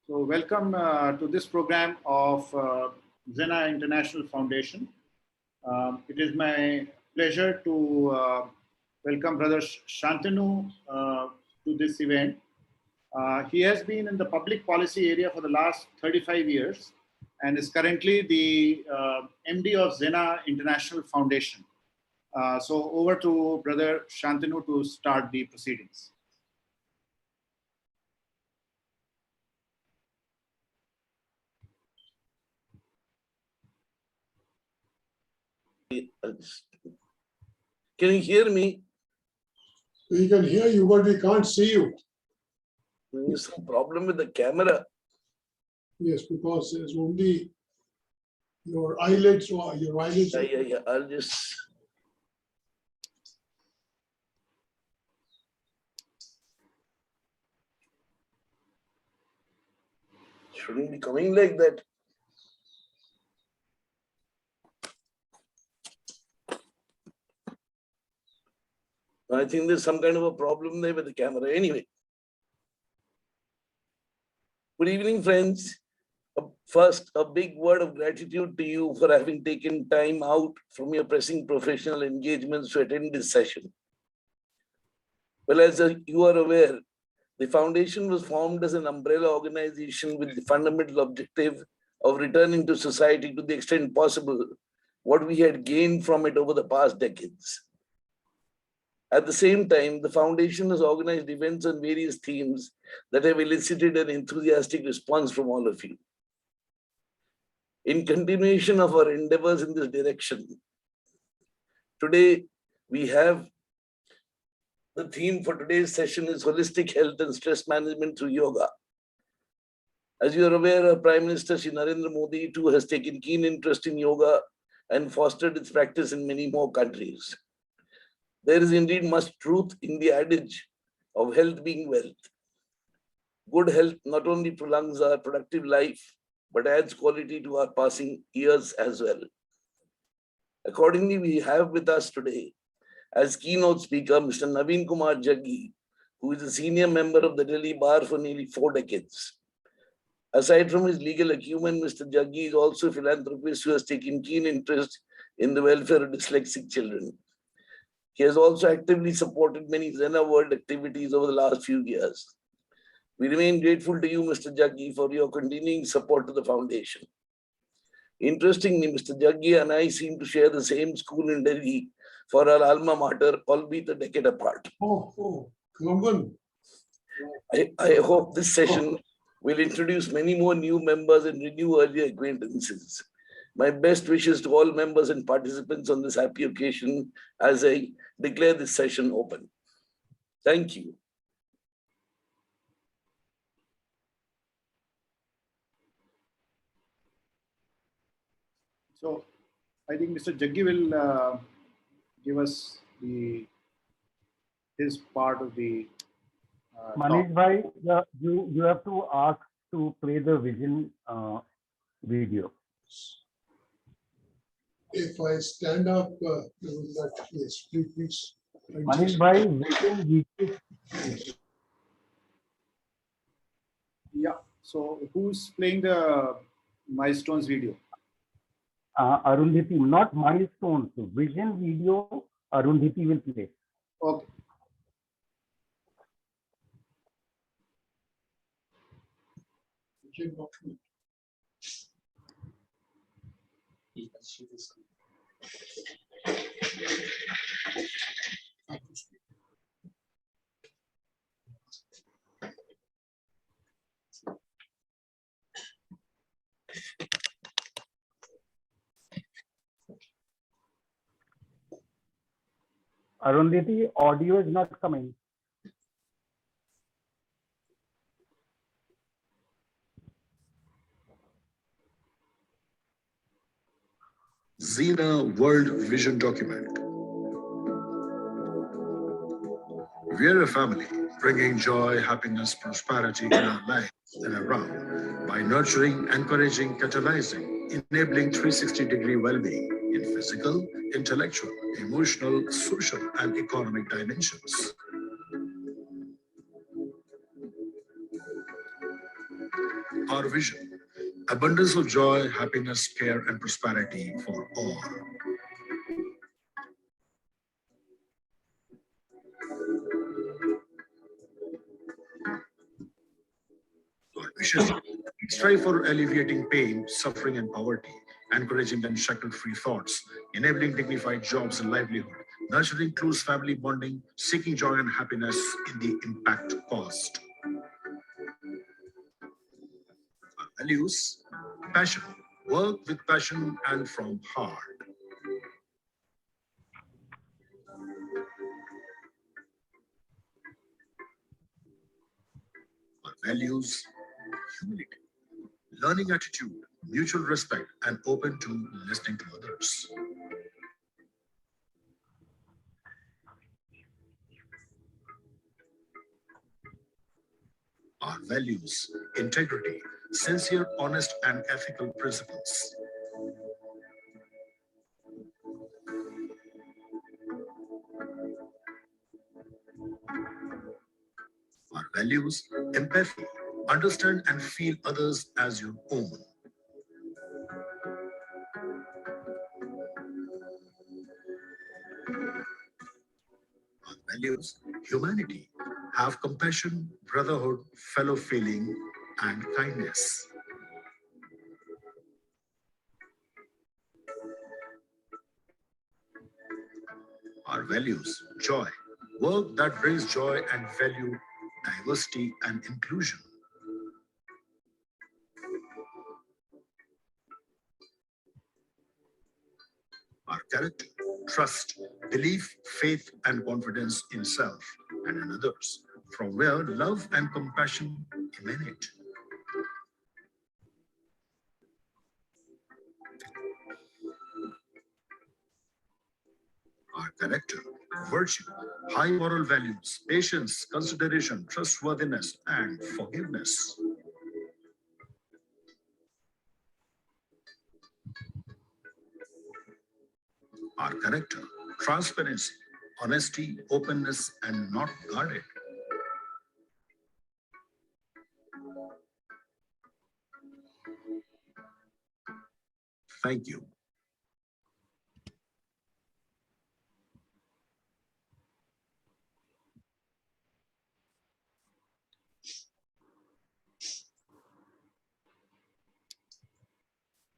So welcome to this program of XENA International Foundation. It is my pleasure to welcome Brother Shantanu to this event. He has been in the public policy area for the last 35 years and is currently the MD of XENA International Foundation. So over to Brother Shantanu to start the proceedings. Can you hear me? We can hear you, but we can't see you. There's some problem with the camera. Yes, because there's only your eyelids or your eyelids. Yeah. I'll just. Shouldn't be coming like that. I think there's some kind of a problem there with the camera. Anyway. Good evening, friends. First, a big word of gratitude to you for having taken time out from your pressing professional engagements to attend this session. Well, as you are aware, the foundation was formed as an umbrella organization with the fundamental objective of returning to society to the extent possible what we had gained from it over the past decades. At the same time, the foundation has organized events on various themes that have elicited an enthusiastic response from all of you. In continuation of our endeavors in this direction, today we have the theme for today's session is holistic health and stress management through yoga. As you are aware, our Prime Minister Shri Narendra Modi too has taken keen interest in yoga and fostered its practice in many more countries. There is indeed much truth in the adage of health being wealth. Good health not only prolongs our productive life, but adds quality to our passing years as well. Accordingly, we have with us today as keynote speaker, Mr. Navin Kumar Jaggi, who is a senior member of the Delhi Bar for nearly 4 decades. Aside from his legal acumen, Mr. Jaggi is also a philanthropist who has taken keen interest in the welfare of dyslexic children. He has also actively supported many XENA World activities over the last few years. We remain grateful to you, Mr. Jaggi, for your continuing support to the foundation. Interestingly, Mr. Jaggi and I seem to share the same school in Delhi for our alma mater, albeit a decade apart. I hope this session will introduce many more new members and renew earlier acquaintances. My best wishes to all members and participants on this happy occasion as I declare this session open. Thank you. So I think Mr. Jaggi will give us his part of the Manish bhai, you have to ask to play the vision video. If I stand up, yes, please. Manish bhai, vision video. Yeah. So who's playing the milestones video? Arundhati, not milestones. Vision video, Arundhati will play. Okay. Arundhati, audio is not coming. XENA World Vision Document. We're a family bringing joy, happiness, prosperity in our lives and around by nurturing, encouraging, catalyzing, enabling 360-degree well-being in physical, intellectual, emotional, social, and economic dimensions. Our vision: abundance of joy, happiness, care, and prosperity for all. Our mission: strive for alleviating pain, suffering, and poverty, encouraging unshackled-free thoughts, enabling dignified jobs and livelihood, nurturing close family bonding, seeking joy and happiness in the impact caused. Our values: passion, work with passion and from heart. Our values: humility, learning attitude, mutual respect, and open to listening to others. Our values: integrity, sincere, honest, and ethical principles. Our values: empathy, understand and feel others as your own. Our values: humanity, have compassion, brotherhood, fellow feeling, and kindness. Our values: joy, work that brings joy and value, diversity and inclusion. Our character: trust, belief, faith, and confidence in self and in others, from where love and compassion emanate. Our character: virtue, high moral values, patience, consideration, trustworthiness, and forgiveness. Our character: transparency, honesty, openness, and not guarded. Thank you.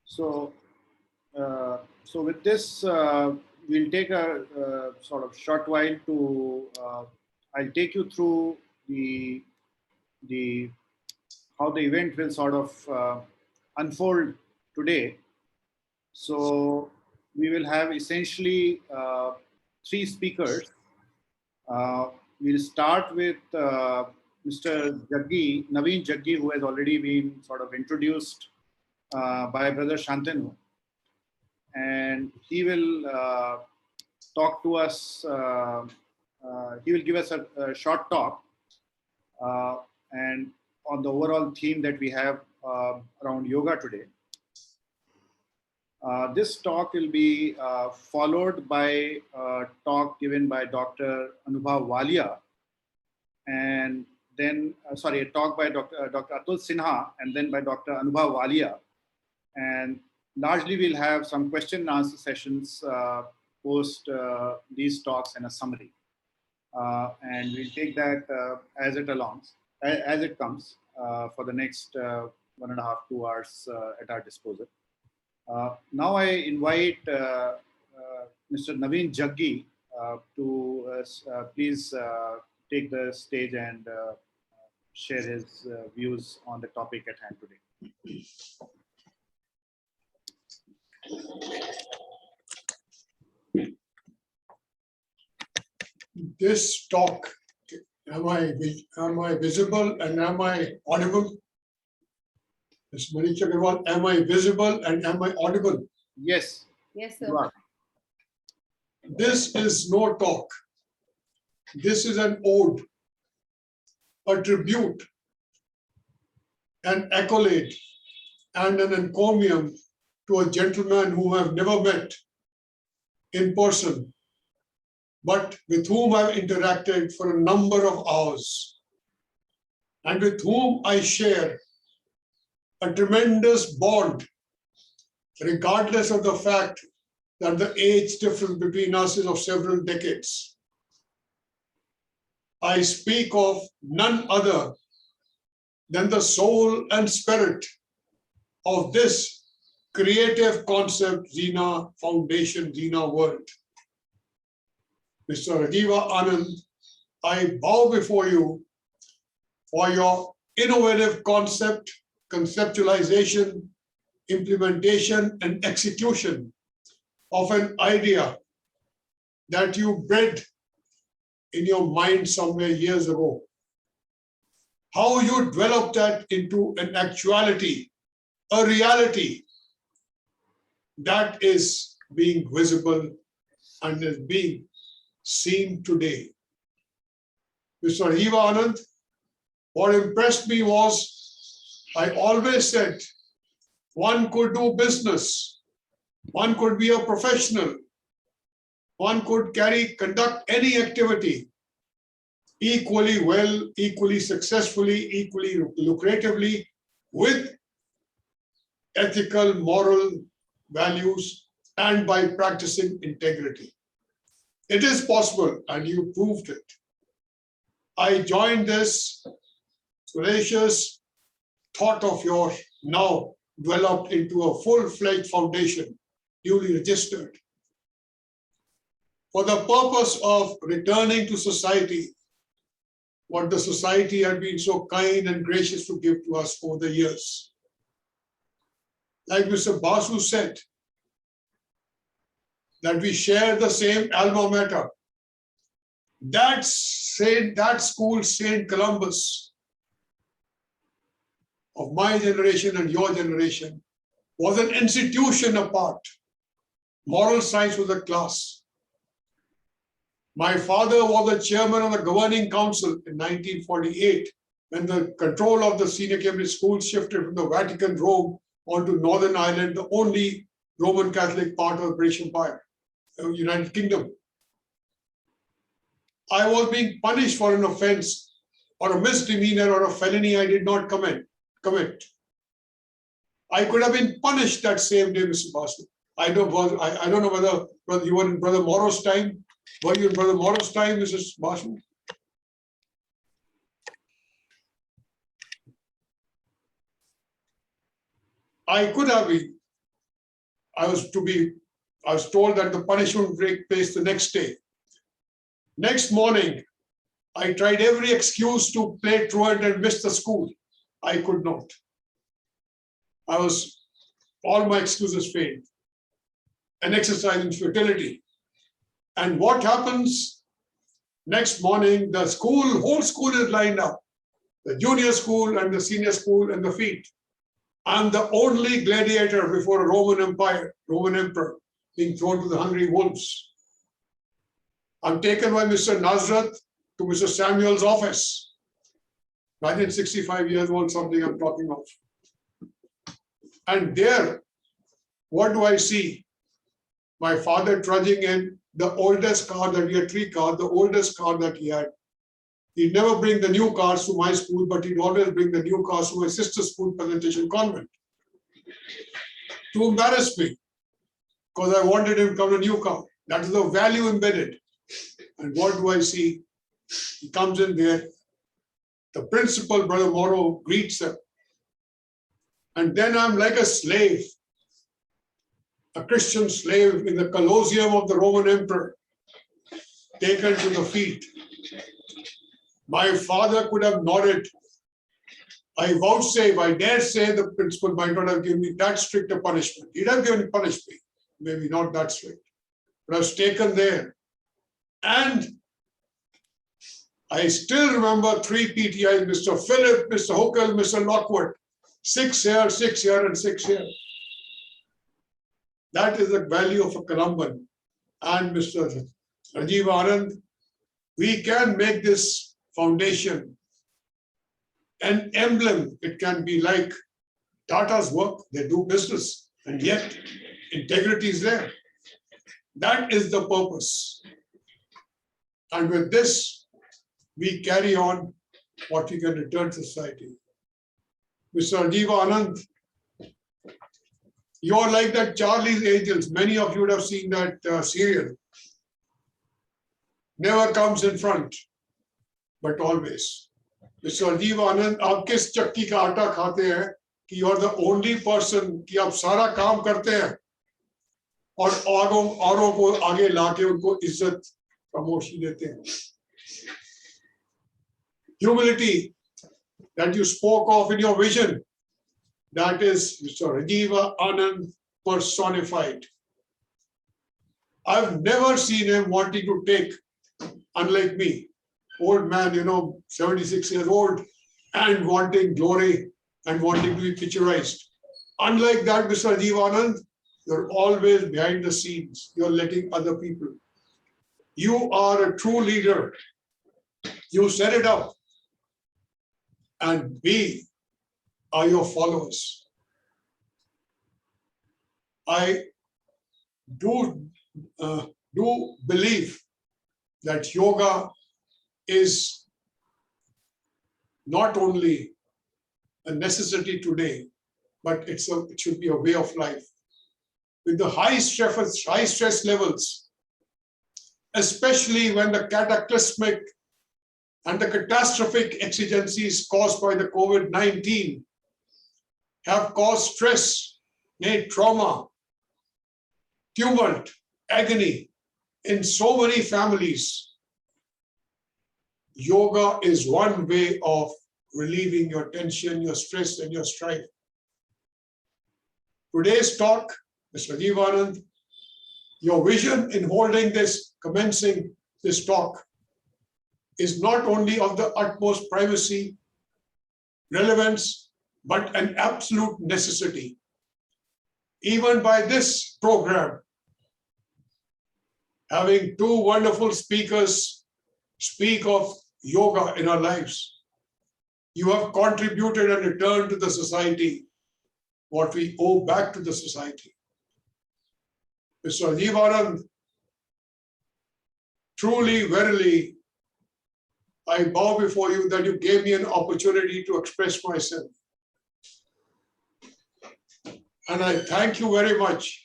So with this, we'll take a sort of short while to. I'll take you through the how the event will sort of unfold today. So we will have essentially three speakers. We'll start with Mr. Jaggi, Navin Jaggi, who has already been sort of introduced by Brother Shantanu. And he will talk to us, he will give us a short talk and on the overall theme that we have around yoga today. This talk will be followed by a talk given by Dr. Anubha Walia, and then, a talk by Dr. Atul Sinha, and then by Dr. Anubha Walia. And largely we'll have some question and answer sessions post these talks and a summary. And we'll take that as it comes for the next 1.5 to 2 hours at our disposal. Now I invite Mr. Navin Jaggi to please take the stage and share his views on the topic at hand today. This talk, am I visible and am I audible? Ms. Manish Agarwal, am I visible and am I audible? Yes. Yes, sir. You are. This is no talk. This is an ode, a tribute, an accolade, and an encomium to a gentleman who I have never met in person, but with whom I've interacted for a number of hours, and with whom I share a tremendous bond, regardless of the fact that the age difference between us is of several decades. I speak of none other than the soul and spirit of this creative concept, XENA Foundation, XENA World. Mr. Rajiva Anand, I bow before you for your innovative concept, conceptualization, implementation, and execution of an idea that you bred in your mind somewhere years ago. How you developed that into an actuality, a reality that is being visible and is being seen today. Mr. Rajiva Anand, what impressed me was, I always said, one could do business, one could be a professional, one could conduct any activity equally well, equally successfully, equally lucratively, with ethical, moral values, and by practicing integrity. It is possible, and you proved it. I joined this audacious thought of yours, now developed into a full-fledged foundation, duly registered, for the purpose of returning to society what the society had been so kind and gracious to give to us over the years. Like Mr. Basu said, that we share the same alma mater. That school, St. Columbus, of my generation and your generation, was an institution apart. Moral science was a class. My father was the chairman of the governing council in 1948, when the control of the senior Cambridge school shifted from the Vatican, Rome, onto Northern Ireland, the only Roman Catholic part of the British Empire, United Kingdom. I was being punished for an offense or a misdemeanor or a felony I did not commit. I could have been punished that same day, Mr. Basu. I don't know whether you were in Brother Morrow's time. Were you in Brother Morrow's time, Mrs. Basu? I could have been. I was told that the punishment would take place the next day. Next morning, I tried every excuse to play truant and miss the school. I could not. All my excuses failed. An exercise in futility. And what happens? Next morning, the whole school is lined up. The junior school and the senior school and the feet. I'm the only gladiator before a Roman emperor, being thrown to the hungry wolves. I'm taken by Mr. Nazrat to Mr. Samuel's office. 1965 years old, something I'm talking of. And there, what do I see? My father trudging in the oldest car that he had, 3 cars, the oldest car that he had. He'd never bring the new cars to my school, but he'd always bring the new cars to my sister's school, Presentation Convent, to embarrass me, because I wanted him to come to a new car. That is the value embedded. And what do I see? He comes in there. The principal, Brother Morrow, greets him. And then I'm like a slave, a Christian slave in the Colosseum of the Roman Emperor, taken to the feet. My father could have nodded. I vouchsafe, I dare say the principal might not have given me that strict a punishment. He'd have punished me, maybe not that strict. But I was taken there. And I still remember 3 PTIs, Mr. Philip, Mr. Hookel, Mr. Lockwood, 6 here, 6 here, and 6 here. That is the value of a Columban. And Mr. Rajiva Anand, we can make this foundation an emblem. It can be like Tata's work, they do business, and yet integrity is there. That is the purpose. And with this, we carry on what we can return to society. Mr. Anubha Anand, you're like that Charlie's Angels. Many of you would have seen that serial. Never comes in front, but always. Mr. Anubha Anand, आप किस चक्की का आटा खाते हैं कि you're the only person कि आप सारा काम करते हैं और औरों को आगे लाके उनको इज्जत प्रमोशन देते हैं. Humility that you spoke of in your vision, that is Mr. Anubha Anand personified. I've never seen him wanting to take, unlike me, old man, 76 years old, and wanting glory and wanting to be picturized. Unlike that, Mr. Anubha Anand, you're always behind the scenes. You're letting other people. You are a true leader. You set it up. And we are your followers. I do believe that yoga is not only a necessity today, but it should be a way of life. With the high stress levels, especially when the cataclysmic and the catastrophic exigencies caused by the COVID-19 have caused stress, made trauma, tumult, agony in so many families. Yoga is one way of relieving your tension, your stress, and your strife. Today's talk, Mr. Anubha Anand, your vision in holding this, commencing this talk, is not only of the utmost primacy, relevance, but an absolute necessity. Even by this program, having two wonderful speakers speak of yoga in our lives, you have contributed and returned to the society what we owe back to the society. Mr. Anubha Anand, truly, verily, I bow before you that you gave me an opportunity to express myself. And I thank you very much,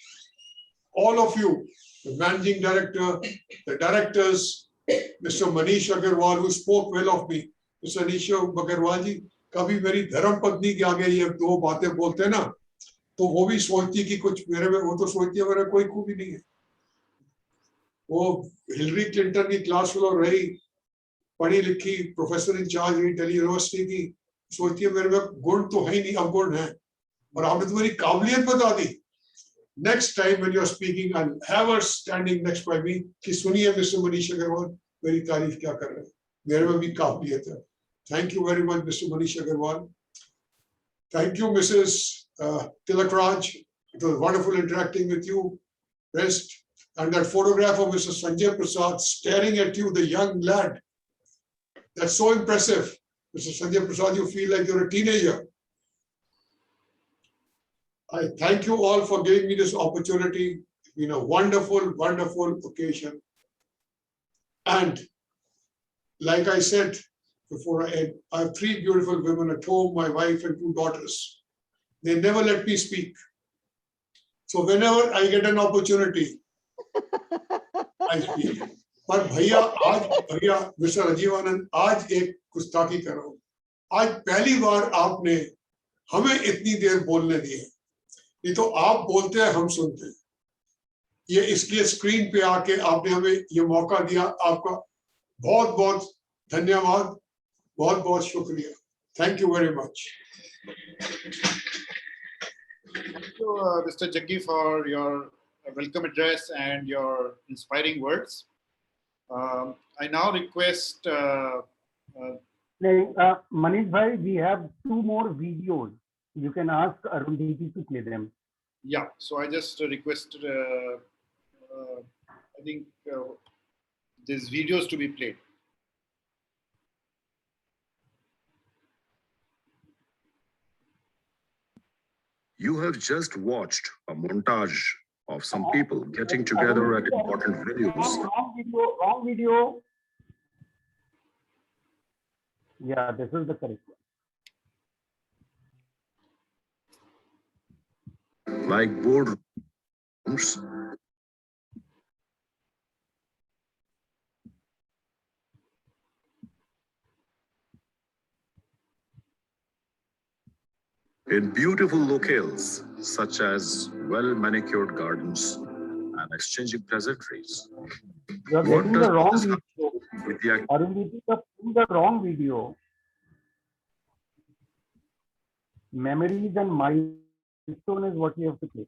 all of you, the managing director, the directors, Mr. Manish Agarwal, who spoke well of me. Mr. Manish Agarwal ji, कभी मेरी धर्म पत्नी के आगे ये दो बातें बोलते ना, तो वो भी सोचती कि कुछ मेरे में, वो तो सोचती है मेरा कोई खूबी नहीं है. वो हिलरी क्लिंटन की क्लास फेलो रही, पढ़ी लिखी, प्रोफेसर इंचार्ज रही दिल्ली यूनिवर्सिटी की, सोचती है मेरे में गुण तो है ही नहीं, अवगुण है, और आपने तो मेरी काबिलियत बता दी. Next time when you are speaking, I'll have her standing next by me कि सुनिए Mr. Manish Agarwal मेरी तारीफ क्या कर रहे हैं, मेरे में भी काबिलियत है. Thank you very much, Mr. Manish Agarwal. Thank you, Mrs. Tilak Raj. It was wonderful interacting with you. Rest. And that photograph of Mr. Sanjay Prasad staring at you, the young lad. That's so impressive. Mr. Sanjay Prasad, you feel like you're a teenager. I thank you all for giving me this opportunity. It's been a wonderful, wonderful occasion. And like I said before I end, I have three beautiful women at home, my wife and two daughters. They never let me speak. So whenever I get an opportunity, I speak. पर भैया mister Rajiv आनंद, आज एक गुस्ताखी करो. आज पहली बार आपने हमें इतनी देर बोलने दी है. नहीं तो आप बोलते हैं, हम सुनते हैं. ये इसलिए स्क्रीन पे आके आपने हमें ये मौका दिया. आपका बहुत बहुत धन्यवाद, बहुत बहुत शुक्रिया. Thank you very much. Thank you, Mr. Jaggi, for your welcome address and your inspiring words. I now request Manish bhai, we have two more videos. You can ask Arun Diji to play them. Yeah, so I just requested, I think these videos to be played. You have just watched a montage of some people getting together at important venues. Wrong video. Yeah, this is the correct one. like boardrooms, in beautiful locales such as well-manicured gardens and exchanging pleasantries. You are What getting does the all wrong this have video. to do with the Arundhati, you are putting the wrong video. Memories and milestone is what you have to play.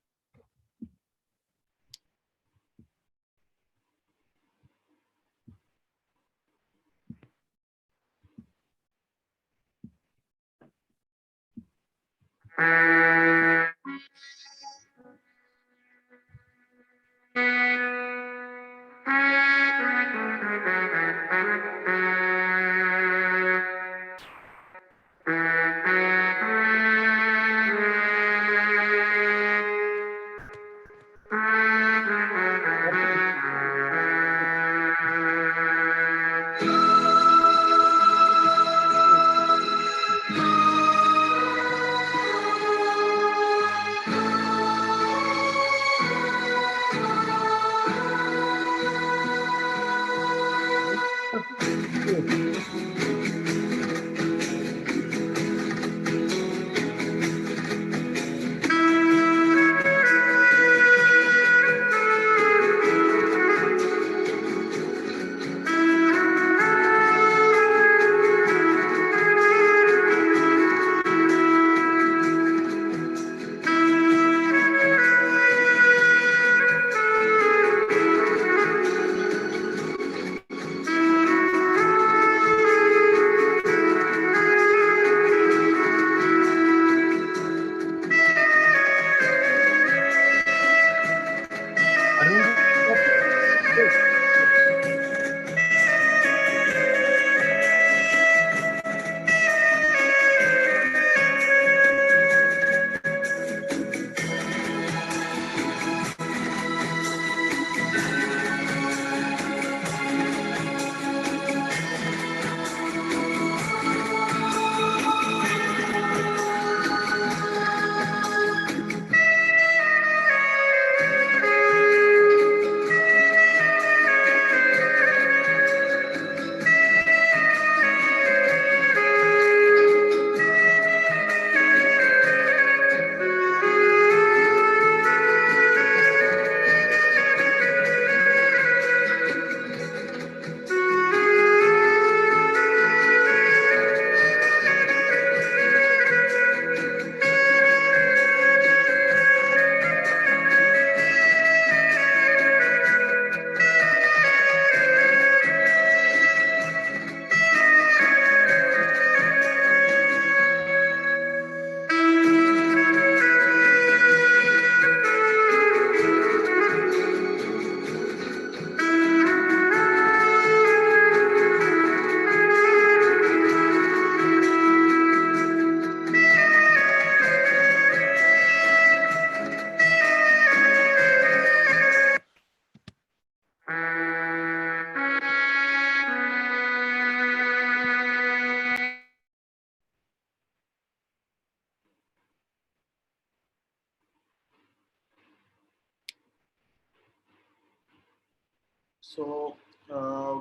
So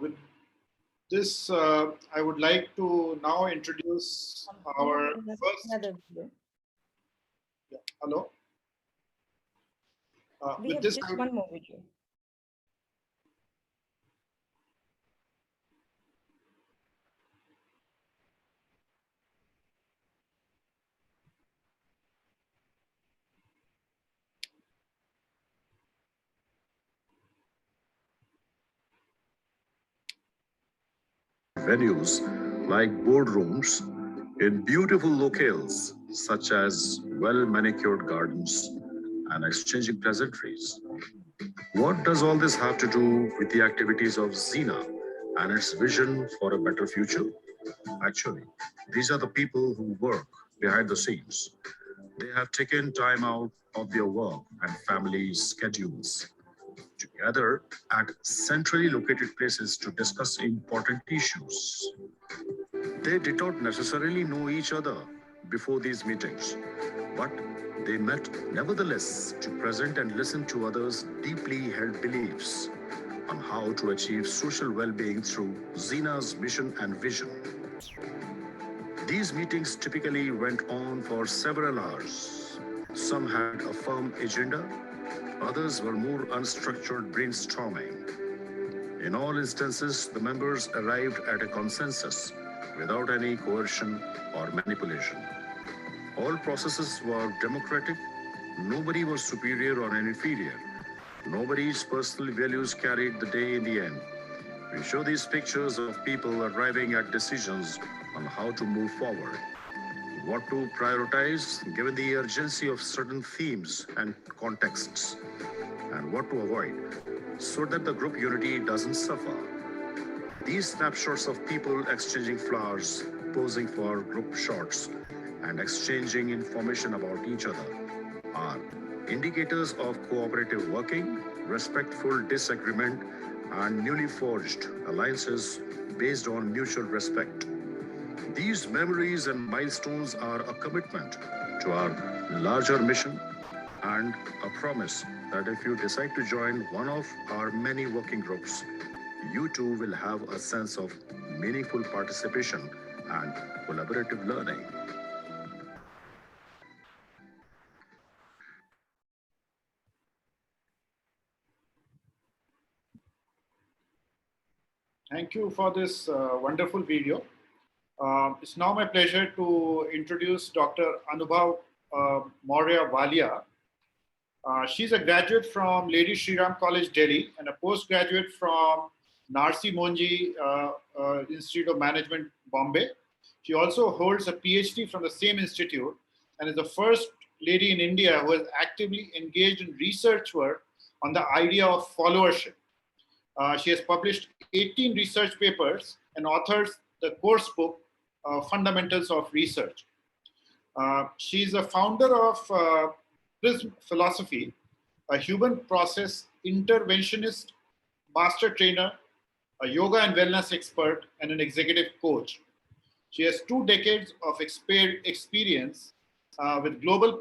with this, I would like to now introduce our first. Another video. Yeah, hello. We With have this, just one more video. venues like boardrooms in beautiful locales such as well-manicured gardens and exchanging pleasantries. What does all this have to do with the activities of XENA and its vision for a better future? Actually, these are the people who work behind the scenes. They have taken time out of their work and family schedules to gather at centrally located places to discuss important issues. They did not necessarily know each other before these meetings, but They met, nevertheless, to present and listen to others' deeply held beliefs on how to achieve social well-being through XENA's mission and vision. These meetings typically went on for several hours. Some had a firm agenda, others were more unstructured brainstorming. In all instances, the members arrived at a consensus without any coercion or manipulation. All processes were democratic. Nobody was superior or inferior. Nobody's personal values carried the day in the end. We show these pictures of people arriving at decisions on how to move forward, what to prioritize given the urgency of certain themes and contexts, and what to avoid so that the group unity doesn't suffer. These snapshots of people exchanging flowers, posing for group shots, and exchanging information about each other are indicators of cooperative working, respectful disagreement, and newly forged alliances based on mutual respect. These memories and milestones are a commitment to our larger mission and a promise that if you decide to join one of our many working groups, you too will have a sense of meaningful participation and collaborative learning. Thank you for this wonderful video. It's now my pleasure to introduce Dr. Anubha Walia. She's a graduate from Lady Shri Ram College, Delhi, and a postgraduate from Narsi Monji Institute of Management, Bombay. She also holds a Ph.D. from the same institute and is the first lady in India who has actively engaged in research work on the idea of followership. She has published 18 research papers and authors the course book, Fundamentals of Research. She's a founder of Prism Philosophy, a human process interventionist, master trainer, a yoga and wellness expert, and an executive coach. She has 2 decades of experience with global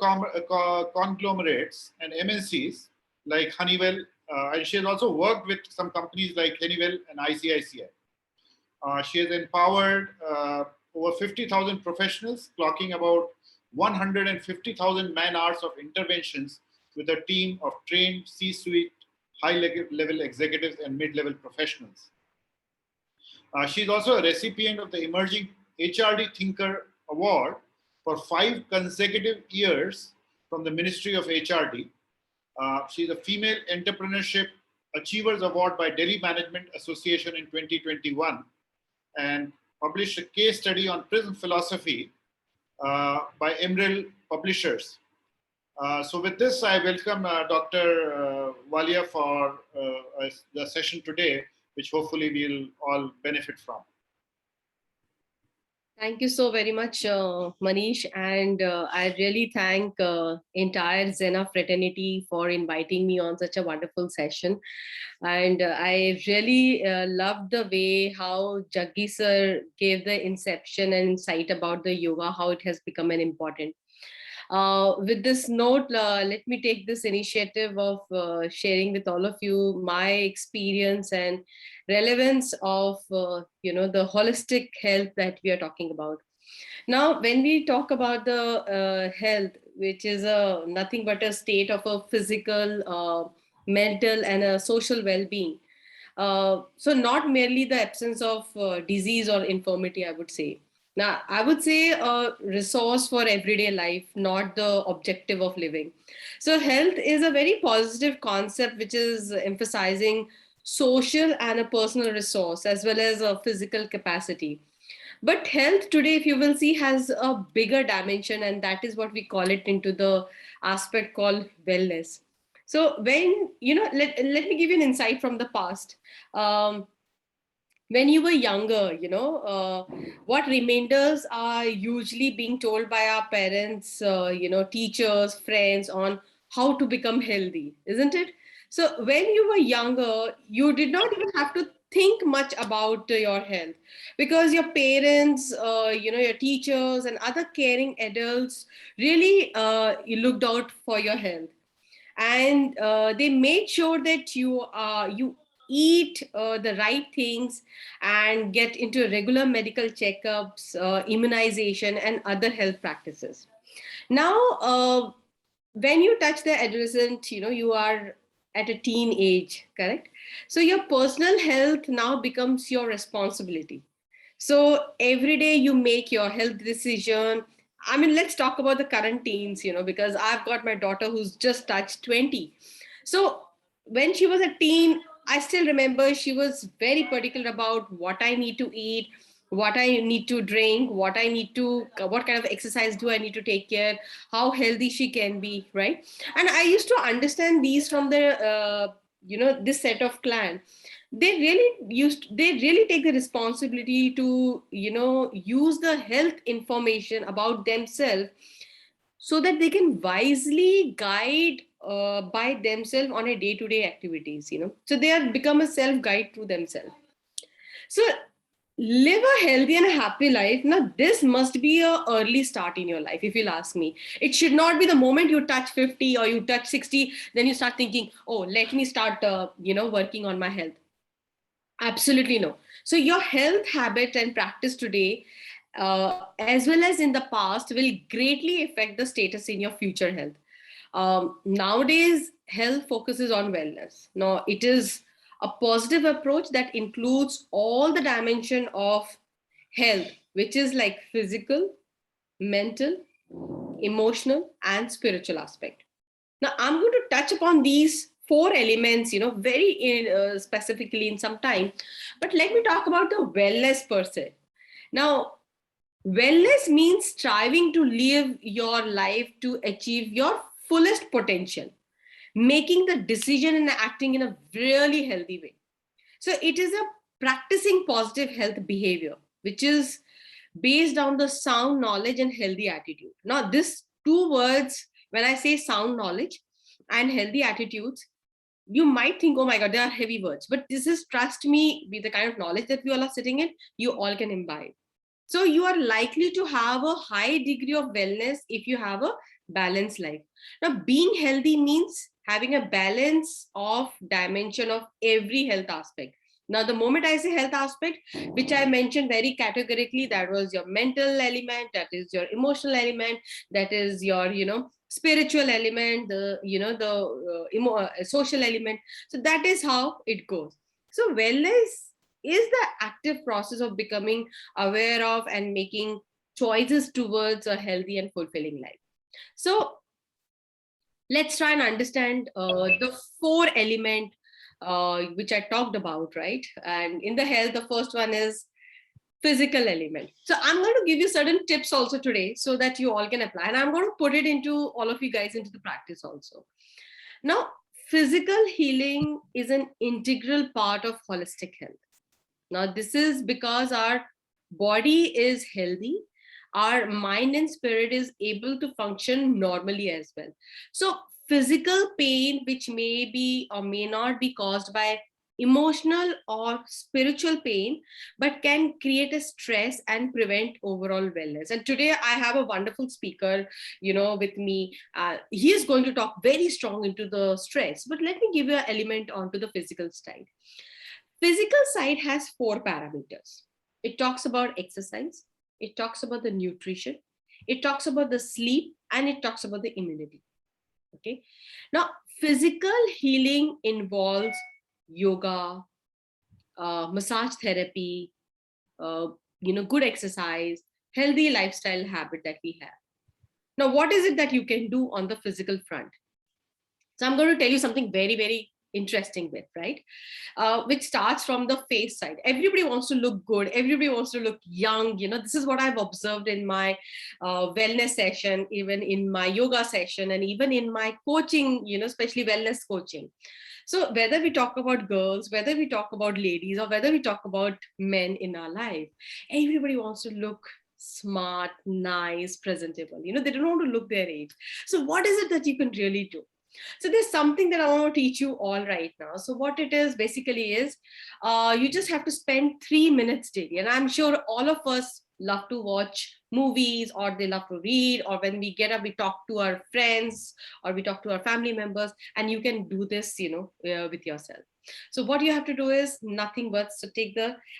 conglomerates and MNCs like Honeywell, and she has also worked with some companies like Honeywell and ICICI. She has empowered over 50,000 professionals, clocking about 150,000 man-hours of interventions with a team of trained C-suite, high-level executives and mid-level professionals. She's also a recipient of the Emerging HRD Thinker Award for 5 consecutive years from the Ministry of HRD. She's a Female Entrepreneurship Achievers Award by Delhi Management Association in 2021 and published a case study on Prism Philosophy by Emerald Publishers. So with this, I welcome Dr. Walia for the session today, which hopefully we'll all benefit from. Thank you so very much, Manish. And I really thank entire XENA fraternity for inviting me on such a wonderful session. And I really loved the way how Jaggi sir gave the inception and insight about the yoga, how it has become an important. With this note, let me take this initiative of sharing with all of you my experience and relevance of the holistic health that we are talking about. Now, when we talk about the health, which is nothing but a state of a physical, mental, and a social well-being. So not merely the absence of disease or infirmity, I would say. Now, I would say a resource for everyday life, not the objective of living. So health is a very positive concept, which is emphasizing social and a personal resource, as well as a physical capacity. But health today, if you will see, has a bigger dimension, and that is what we call it into the aspect called wellness. So when, let me give you an insight from the past. When you were younger, what reminders are usually being told by our parents, teachers, friends on how to become healthy, isn't it? So when you were younger, you did not even have to think much about your health, because your parents, your teachers and other caring adults really you looked out for your health, and they made sure that you eat the right things and get into regular medical checkups, immunization and other health practices. Now, when you touch the adolescent, you are at a teen age, correct? So your personal health now becomes your responsibility. So every day you make your health decision. I mean, let's talk about the current teens, because I've got my daughter who's just touched 20. So when she was a teen, I still remember she was very particular about what I need to eat, what I need to drink, what kind of exercise do I need to take care, how healthy she can be, right? And I used to understand these from this set of clan. They really take the responsibility to use the health information about themselves, so that they can wisely guide by themselves on a day-to-day activities. So they have become a self-guide to themselves. So live a healthy and happy life. Now, this must be a early start in your life, if you'll ask me. It should not be the moment you touch 50 or you touch 60, then you start thinking, oh, let me start, working on my health. Absolutely no. So your health habit and practice today, as well as in the past, will greatly affect the status in your future health. Nowadays, health focuses on wellness. Now, it is a positive approach that includes all the dimension of health, which is like physical, mental, emotional, and spiritual aspect. Now, I'm going to touch upon these four elements, very specifically in some time. But let me talk about the wellness per se. Now, wellness means striving to live your life to achieve your fullest potential, making the decision and acting in a really healthy way. So it is a practicing positive health behavior, which is based on the sound knowledge and healthy attitude. Now, these two words, when I say sound knowledge and healthy attitudes, you might think, oh my God, they are heavy words. But this is, trust me, with the kind of knowledge that we all are sitting in, you all can imbibe. So you are likely to have a high degree of wellness if you have a balanced life. Now, being healthy means having a balance of dimension of every health aspect. Now, the moment I say health aspect, which I mentioned very categorically, that was your mental element, that is your emotional element, that is your, spiritual element, the social element. So that is how it goes. So wellness is the active process of becoming aware of and making choices towards a healthy and fulfilling life. So let's try and understand the four element which I talked about, right? And in the health, the first one is physical element. So I'm going to give you certain tips also today so that you all can apply, and I'm going to put it into all of you guys into the practice also. Now, physical healing is an integral part of holistic health. Now, this is because our body is healthy, our mind and spirit is able to function normally as well. So physical pain, which may be or may not be caused by emotional or spiritual pain, but can create a stress and prevent overall wellness. And today I have a wonderful speaker, with me. He is going to talk very strong into the stress, but let me give you an element onto the physical side. Physical side has four parameters. It talks about exercise, it talks about the nutrition, it talks about the sleep, and it talks about the immunity. Okay. Now, physical healing involves yoga, massage therapy, good exercise, healthy lifestyle habit that we have. Now, what is it that you can do on the physical front? So I'm going to tell you something very, very interesting with, right? Which starts from the face side. Everybody wants to look good. Everybody wants to look young. This is what I've observed in my wellness session, even in my yoga session, and even in my coaching, especially wellness coaching. So whether we talk about girls, whether we talk about ladies, or whether we talk about men in our life, everybody wants to look smart, nice, presentable. They don't want to look their age. So what is it that you can really do? So there's something that I want to teach you all right now. So what it is basically is, you just have to spend 3 minutes daily. And I'm sure all of us love to watch movies, or they love to read, or when we get up, we talk to our friends, or we talk to our family members, and you can do this, with yourself. So what you have to do is nothing but, so take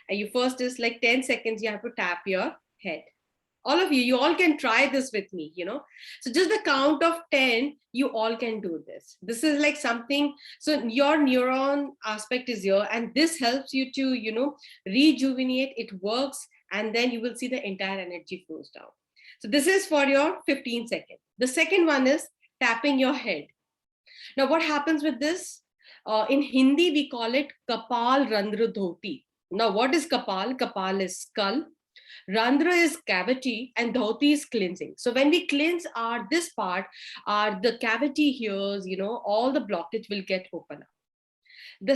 you first is like 10 seconds, you have to tap your head. All of you all can try this with me, so just the count of 10, you all can do this. This is like something, so your neuron aspect is here, and this helps you to rejuvenate. It works, and then you will see the entire energy flows down. So this is for your 15 seconds. The second one is tapping your head. Now what happens with this, in Hindi we call it kapal randra dhoti. Now what is kapal? Kapal is skull, Randra is cavity, and dhoti is cleansing. So when we cleanse this part, the cavity here, all the blockage will get open up. The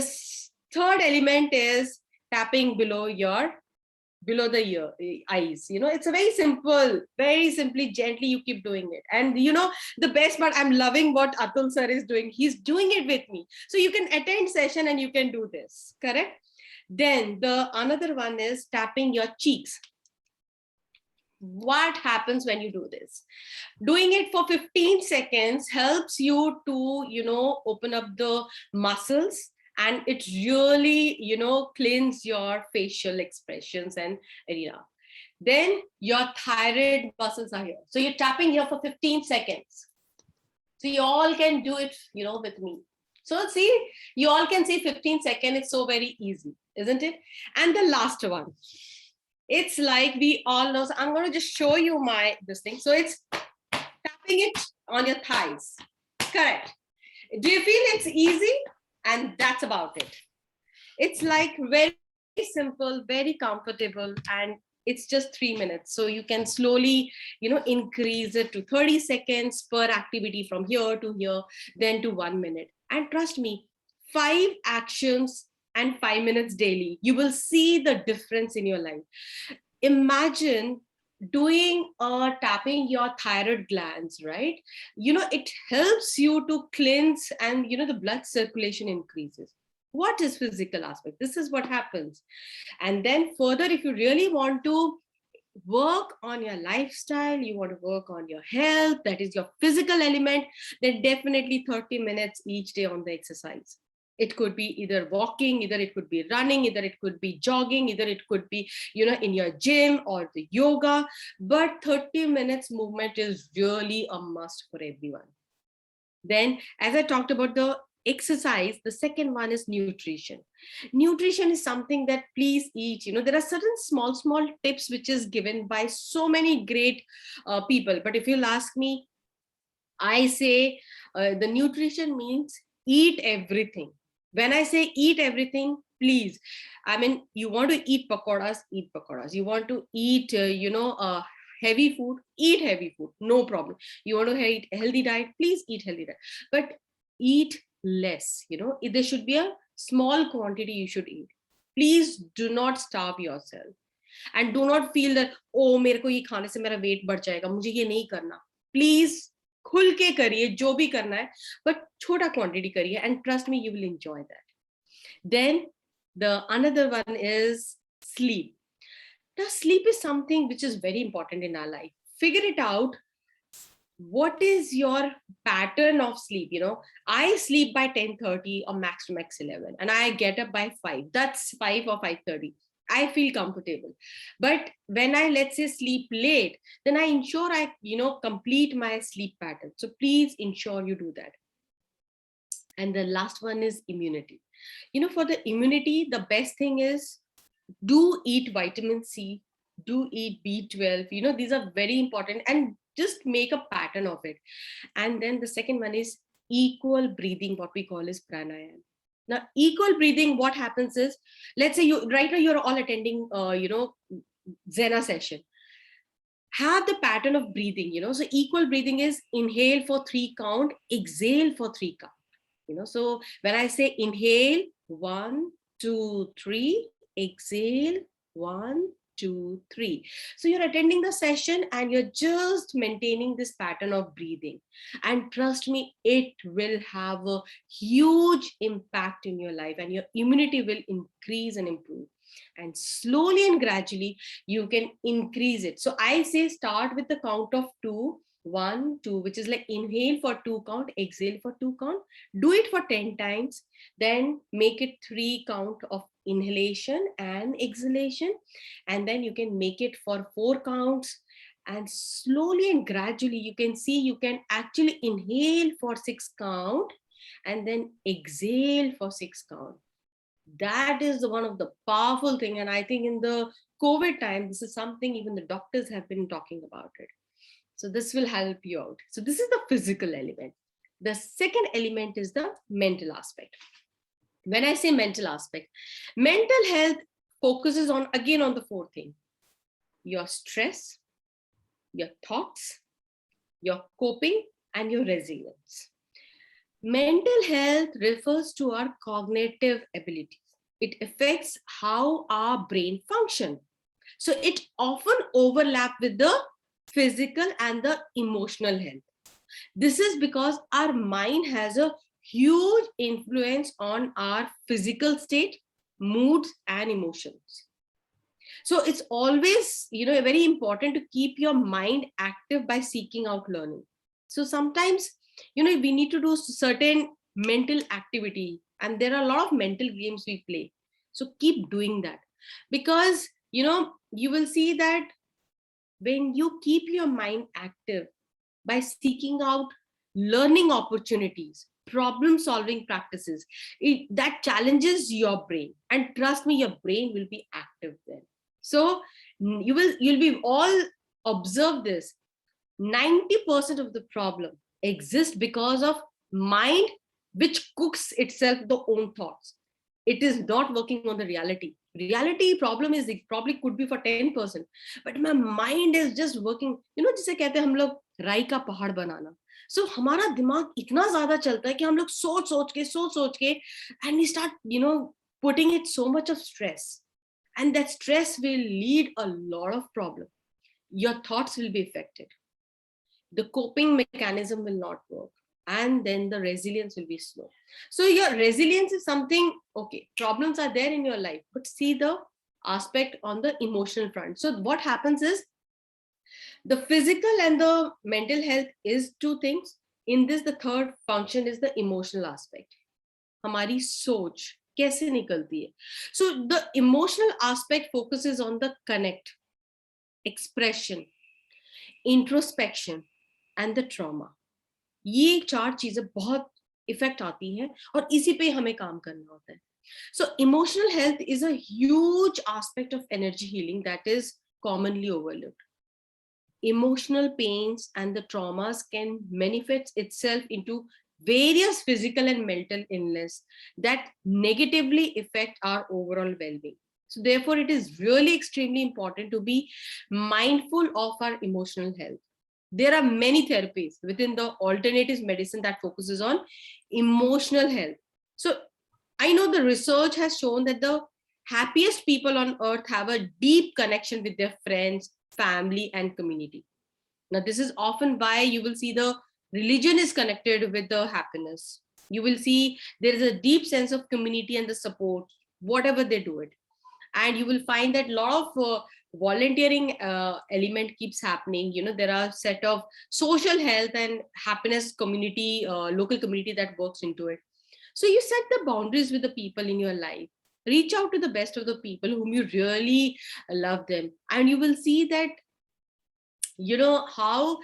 third element is tapping below the eyes. It's a very simply, gently you keep doing it. And the best part, I'm loving what Atul sir is doing. He's doing it with me. So you can attend session and you can do this, correct? Then the another one is tapping your cheeks. What happens when you do this? Doing it for 15 seconds helps you to, open up the muscles, and it really, cleans your facial expressions and area. Then your thyroid muscles are here. So you're tapping here for 15 seconds. So you all can do it, with me. So see, you all can see 15 seconds. It's so very easy, isn't it? And the last one, it's like we all know. So I'm going to just show you this thing. So it's tapping it on your thighs. Correct. Do you feel it's easy? And that's about it. It's like very simple, very comfortable, and it's just 3 minutes. So you can slowly, increase it to 30 seconds per activity, from here to here, then to 1 minute. And trust me, 5 actions and 5 minutes daily, you will see the difference in your life. Imagine doing tapping your thyroid glands, right? It helps you to cleanse, and the blood circulation increases. What is physical aspect? This is what happens. And then further, if you really want to work on your lifestyle, you want to work on your health, that is your physical element, then definitely 30 minutes each day on the exercise. It could be either walking, either it could be running, either it could be jogging, either it could be, in your gym or the yoga. But 30 minutes movement is really a must for everyone. Then, as I talked about the exercise, the second one is nutrition. Nutrition is something that please eat. There are certain small tips which is given by so many great people. But if you'll ask me, I say the nutrition means eat everything. When I say eat everything, please, I mean, you want to eat pakoras, eat pakoras. You want to eat, heavy food, eat heavy food, no problem. You want to eat healthy diet, please eat healthy diet. But eat less, there should be a small quantity you should eat. Please do not starve yourself. And do not feel that, oh, मेरे को ये खाने से मेरा weight बढ़ जाएगा, मुझे ये नहीं करना. Please, खुल के करिए जो भी करना है, but छोटा quantity करिए, and trust me, you will enjoy that. Then the another one is sleep. Now sleep is something which is very important in our life. Figure it out. What is your pattern of sleep? I sleep by 10:30 or max to max 11, and I get up by 5. That's 5 or 5:30. I feel comfortable. But when I, let's say, sleep late, then I ensure I, complete my sleep pattern. So please ensure you do that. And the last one is immunity. For the immunity, the best thing is do eat vitamin C, do eat B12. These are very important, and just make a pattern of it. And then the second one is equal breathing, what we call is pranayama. Now, equal breathing, what happens is, let's say right now you're all attending, XENA session. Have the pattern of breathing, so equal breathing is inhale for 3 count, exhale for 3 count. So when I say inhale, 1, 2, 3, exhale, 1, 2, 3. So you're attending the session and you're just maintaining this pattern of breathing. And trust me, it will have a huge impact in your life and your immunity will increase and improve. And slowly and gradually, you can increase it. So I say start with the count of 2, 1, 2, which is like inhale for 2 count, exhale for 2 count. Do it for 10 times. Then make it 3 count of inhalation and exhalation. And then you can make it for 4 counts. And slowly and gradually, you can see you can actually inhale for 6 count and then exhale for 6 count. That is one of the powerful thing. And I think in the COVID time, this is something even the doctors have been talking about it. So this will help you out. So this is the physical element. The second element is the mental aspect. When I say mental aspect, mental health focuses on, again, on the 4 things: your stress, your thoughts, your coping, and your resilience. Mental health refers to our cognitive abilities. It affects how our brain function. So it often overlaps with the physical and the emotional health. This is because our mind has a huge influence on our physical state, moods, and emotions. So it's always, very important to keep your mind active by seeking out learning. So sometimes, we need to do certain mental activity, and there are a lot of mental games we play. So keep doing that, because, you will see that when you keep your mind active by seeking out learning opportunities, problem solving practices, that challenges your brain, and trust me, your brain will be active then. So you'll be all observe this. 90% of the problem exists because of mind, which cooks itself the own thoughts. It is not working on the reality. Reality problem is, it probably could be for 10%, but my mind is just working. जिसे कहते हैं हम लोग राई का पहाड़ बनाना. So हमारा दिमाग इतना ज्यादा चलता है कि हम लोग सोच के and we start, putting it so much of stress, and that stress will lead a lot of problem. Your thoughts will be affected. The coping mechanism will not work, and then the resilience will be slow. So your resilience is something, okay, problems are there in your life, but see the aspect on the emotional front. So what happens is, the physical and the mental health is 2 things. In this, the third function is the emotional aspect. हमारी सोच कैसे निकलती है. So the emotional aspect focuses on the connect, expression, introspection, and the trauma. ये 4 चीजें बहुत effect आती हैं और इसी पे हमें काम करना होता है. So emotional health is a huge aspect of energy healing that is commonly overlooked. Emotional pains and the traumas can manifest itself into various physical and mental illness that negatively affect our overall well-being. So therefore, it is really extremely important to be mindful of our emotional health. There are many therapies within the alternative medicine that focuses on emotional health. So I know the research has shown that the happiest people on earth have a deep connection with their friends, family, and community. Now, this is often why you will see the religion is connected with the happiness. You will see there is a deep sense of community and the support, whatever they do it. And you will find that a lot of volunteering element keeps happening. There are set of social health and happiness community, local community that works into it. So you set the boundaries with the people in your life. Reach out to the best of the people whom you really love them. And you will see that, how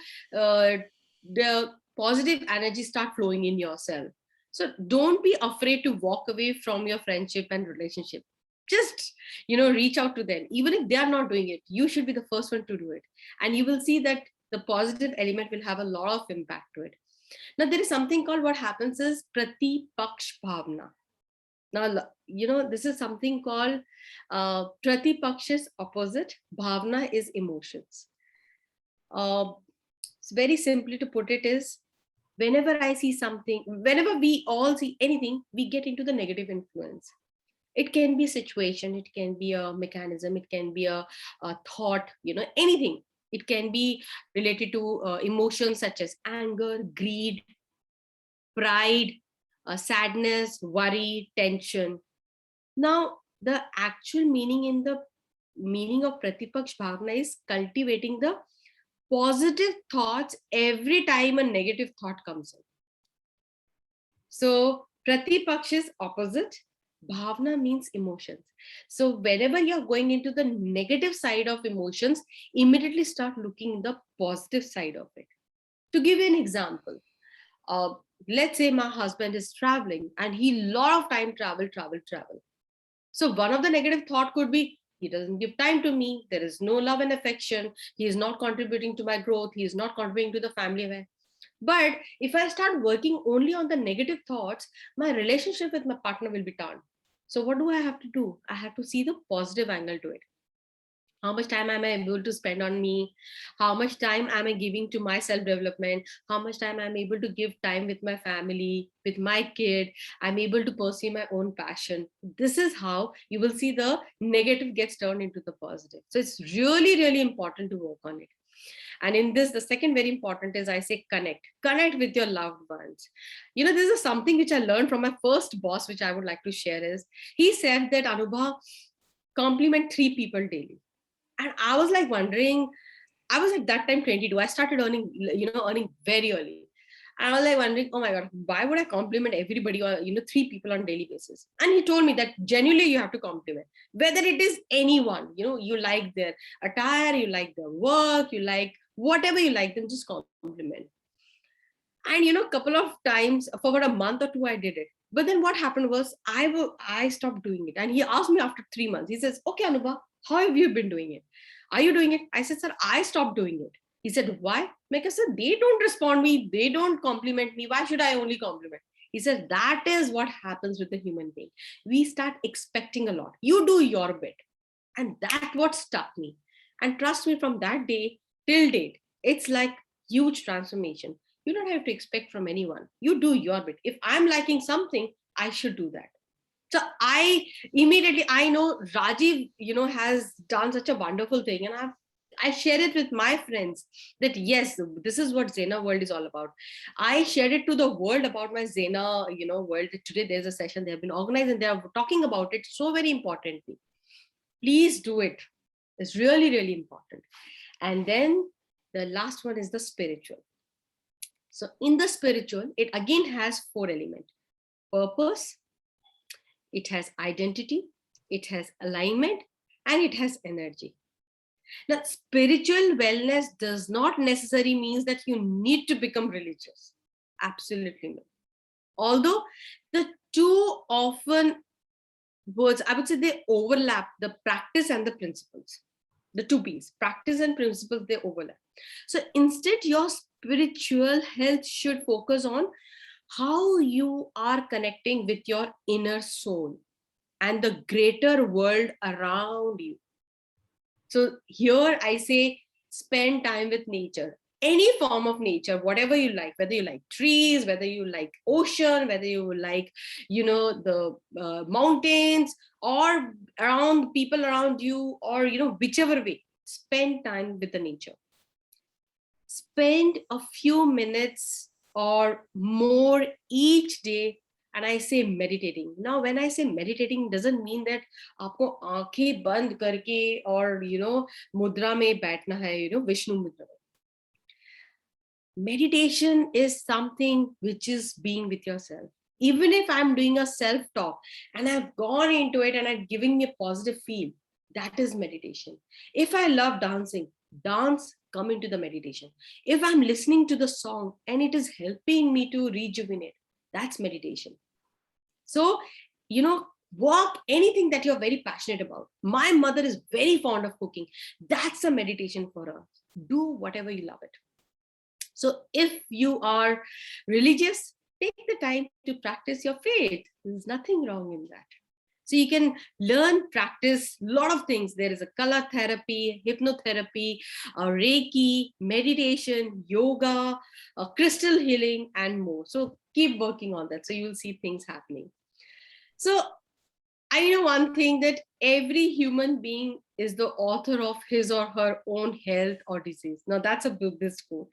the positive energy start flowing in yourself. So don't be afraid to walk away from your friendship and relationship. Just, reach out to them. Even if they are not doing it, you should be the first one to do it. And you will see that the positive element will have a lot of impact to it. Now, there is something called, what happens is pratipaksh bhavna. Now, this is something called pratipaksh's opposite. Bhavna is emotions. Very simply to put it is, whenever I see something, whenever we all see anything, we get into the negative influence. It can be situation, it can be a mechanism, it can be a thought, anything. It can be related to emotions such as anger, greed, pride, sadness, worry, tension. Now, the actual meaning of Pratipaksh Bhavana is cultivating the positive thoughts every time a negative thought comes in. So Pratipaksh is opposite. Bhavna means emotions. So whenever you're going into the negative side of emotions, immediately start looking the positive side of it. To give you an example, uh, let's say my husband is traveling and he lot of time travel. So one of the negative thought could be, he doesn't give time to me, there is no love and affection, he is not contributing to my growth, he is not contributing to the family affair. But if I start working only on the negative thoughts, my relationship with my partner will be torn. So what do I have to do? I have to see the positive angle to it. How much time am I able to spend on me? How much time am I giving to my self-development? How much time I'm able to give time with my family, with my kid? I'm able to pursue my own passion. This is how you will see the negative gets turned into the positive. So it's really, really important to work on it. And in this, the second very important is, I say, connect with your loved ones. This is something which I learned from my first boss, which I would like to share is, he said that, Anubha, compliment 3 people daily. And I was like wondering, I was at that time 22. I started earning very early. And I was like wondering, oh my God, why would I compliment everybody or, 3 people on daily basis? And he told me that genuinely you have to compliment, whether it is anyone, you like their attire, you like their work, you like whatever you like, them just compliment. And, a couple of times for about a month or 2, I did it. But then what happened was I stopped doing it. And he asked me after 3 months, he says, okay, Anubha, how have you been doing it? Are you doing it? I said, sir, I stopped doing it. He said, why? Because sir, they don't respond me. They don't compliment me. Why should I only compliment? He said, that is what happens with the human being. We start expecting a lot. You do your bit. And that's what stuck me. And trust me, from that day till date, it's like huge transformation. You don't have to expect from anyone. You do your bit. If I'm liking something, I should do that. So I know Rajiv, has done such a wonderful thing. And I share it with my friends that yes, this is what XENA world is all about. I shared it to the world about my XENA, world. Today there's a session they have been organized and they are talking about it so very importantly. Please do it. It's really, really important. And then the last one is the spiritual. So in the spiritual, it again has 4 elements: purpose, it has identity, it has alignment, and it has energy. Now, spiritual wellness does not necessarily mean that you need to become religious. Absolutely no. Although the two often words, I would say they overlap, the practice and the principles. The 2 P's, practice and principles, they overlap. So instead, your spiritual health should focus on how you are connecting with your inner soul and the greater world around you. So here I say, spend time with nature, any form of nature, whatever you like, whether you like trees, whether you like ocean, whether you like, the mountains, or around people around you, or, whichever way, spend time with the nature. Spend a few minutes or more each day. And I say meditating. Now, when I say meditating, doesn't mean that aapko aankhein band karke or, mudra mein baithna hai, Vishnu mudra. Meditation is something which is being with yourself. Even if I'm doing a self-talk and I've gone into it and I'm giving me a positive feel, that is meditation. If I love dancing, dance, come into the meditation. If I'm listening to the song and it is helping me to rejuvenate, that's meditation. So, walk anything that you're very passionate about. My mother is very fond of cooking. That's a meditation for her. Do whatever you love it. So if you are religious, take the time to practice your faith. There's nothing wrong in that. So you can learn, practice a lot of things. There is a color therapy, hypnotherapy, Reiki, meditation, yoga, crystal healing, and more. So keep working on that. So you will see things happening. So I know one thing, that every human being is the author of his or her own health or disease. Now that's a Buddhist quote.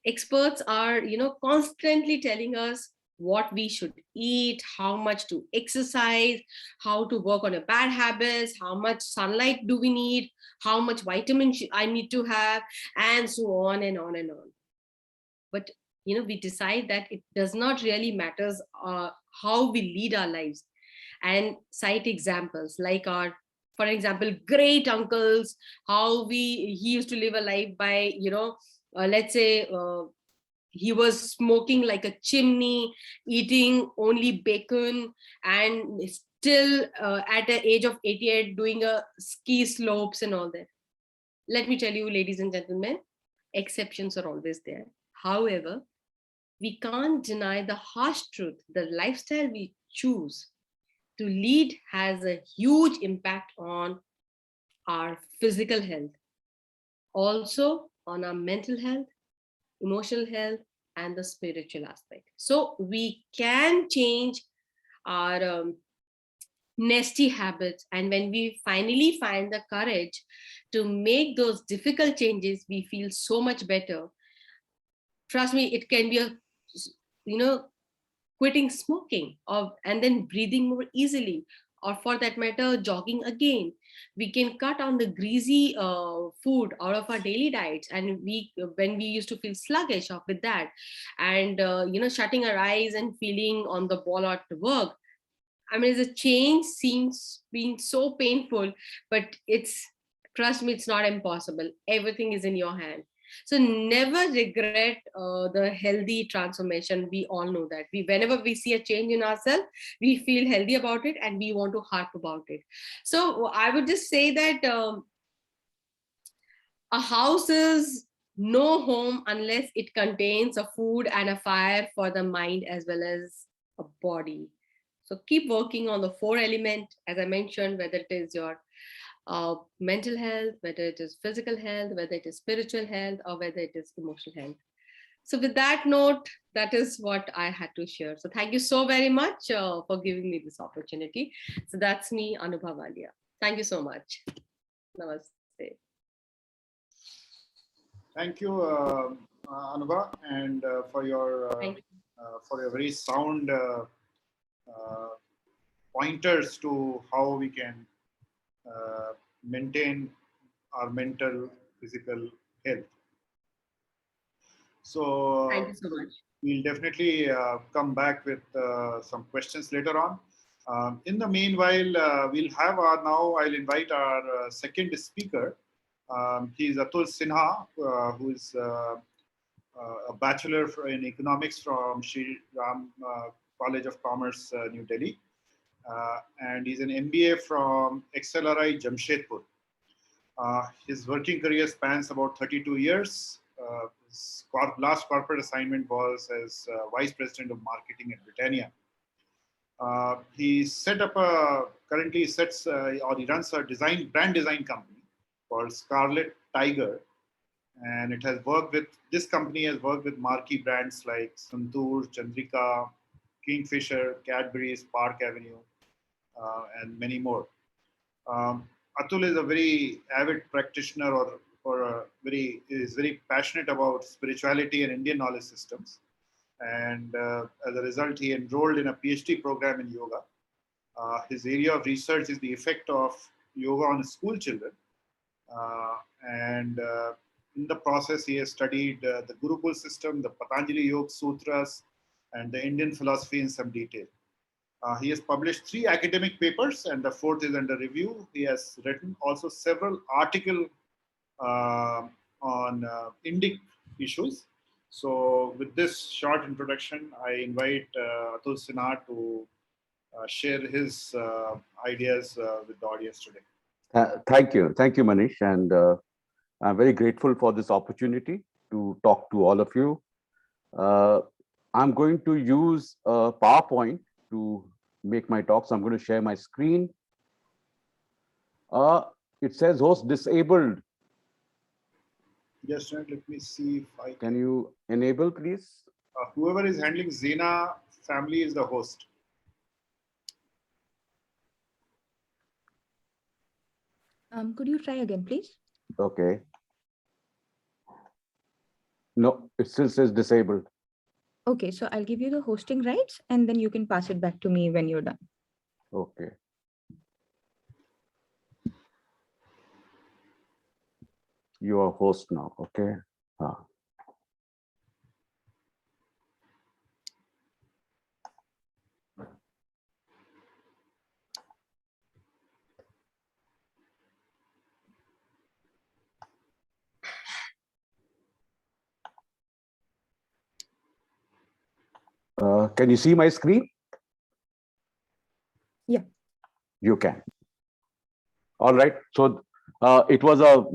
Experts are, constantly telling us what we should eat, how much to exercise, how to work on a bad habits, how much sunlight do we need, how much vitamin I need to have, and so on and on and on. But we decide that it does not really matters how we lead our lives, and cite examples like our, for example, great uncles, how he used to live a life by, let's say, he was smoking like a chimney, eating only bacon, and still at the age of 88 doing a ski slopes and all that. Let me tell you, ladies and gentlemen, exceptions are always there. However, we can't deny the harsh truth: the lifestyle we choose to lead has a huge impact on our physical health, also on our mental health, emotional health, and the spiritual aspect. So we can change our nasty habits, and when we finally find the courage to make those difficult changes, we feel so much better. Trust me, it can be a, you know quitting smoking, or and then breathing more easily, or for that matter jogging again. We can cut on the greasy food out of our daily diets, and we, when we used to feel sluggish off with that, and shutting our eyes and feeling on the ball at work. I mean, the change seems being so painful, but it's, trust me, it's not impossible. Everything is in your hand. So never regret the healthy transformation. We all know that. Whenever we see a change in ourselves, we feel healthy about it and we want to harp about it. So I would just say that a house is no home unless it contains a food and a fire for the mind as well as a body. So keep working on the four elements, as I mentioned, whether it is your mental health, whether it is physical health, whether it is spiritual health, or whether it is emotional health. So with that note, that is what I had to share. So thank you so very much for giving me this opportunity. So that's me, Anubha Walia. Thank you so much. Namaste. Thank you, Anubha, and for your very sound pointers to how we can maintain our mental, physical health. So thank you so much. We'll definitely come back with some questions later on. In the meanwhile, we'll have now I'll invite our second speaker. He's Atul Sinha, who is a bachelor in economics from Shri Ram College of Commerce, New Delhi. And he's an MBA from XLRI Jamshedpur. His working career spans about 32 years. His last corporate assignment was as Vice President of Marketing at Britannia. He set up currently sets or he runs a brand design company called Scarlet Tiger, and it has worked with, this company has worked with marquee brands like Santoor, Chandrika, Kingfisher, Cadbury's, Park Avenue, and many more. Atul is a very avid practitioner, is very passionate about spirituality and Indian knowledge systems. And as a result, he enrolled in a PhD program in yoga. His area of research is the effect of yoga on school children. In the process, he has studied the Gurukul system, the Patanjali Yoga Sutras, and the Indian philosophy in some detail. He has published 3 academic papers, and the 4th is under review. He has written also several articles on Indic issues. So with this short introduction, I invite Atul Sinha to share his ideas with the audience today. Thank you, Manish. And I'm very grateful for this opportunity to talk to all of you. I'm going to use a PowerPoint to make my talk. So I'm going to share my screen. It says host disabled. Just let me see if I can you enable, please? Whoever is handling XENA family is the host. Could you try again, please? Okay. No, it still says disabled. Okay, so I'll give you the hosting rights and then you can pass it back to me when you're done. Okay. You are host now, okay? Can you see my screen? Yeah. You can. All right. So it was a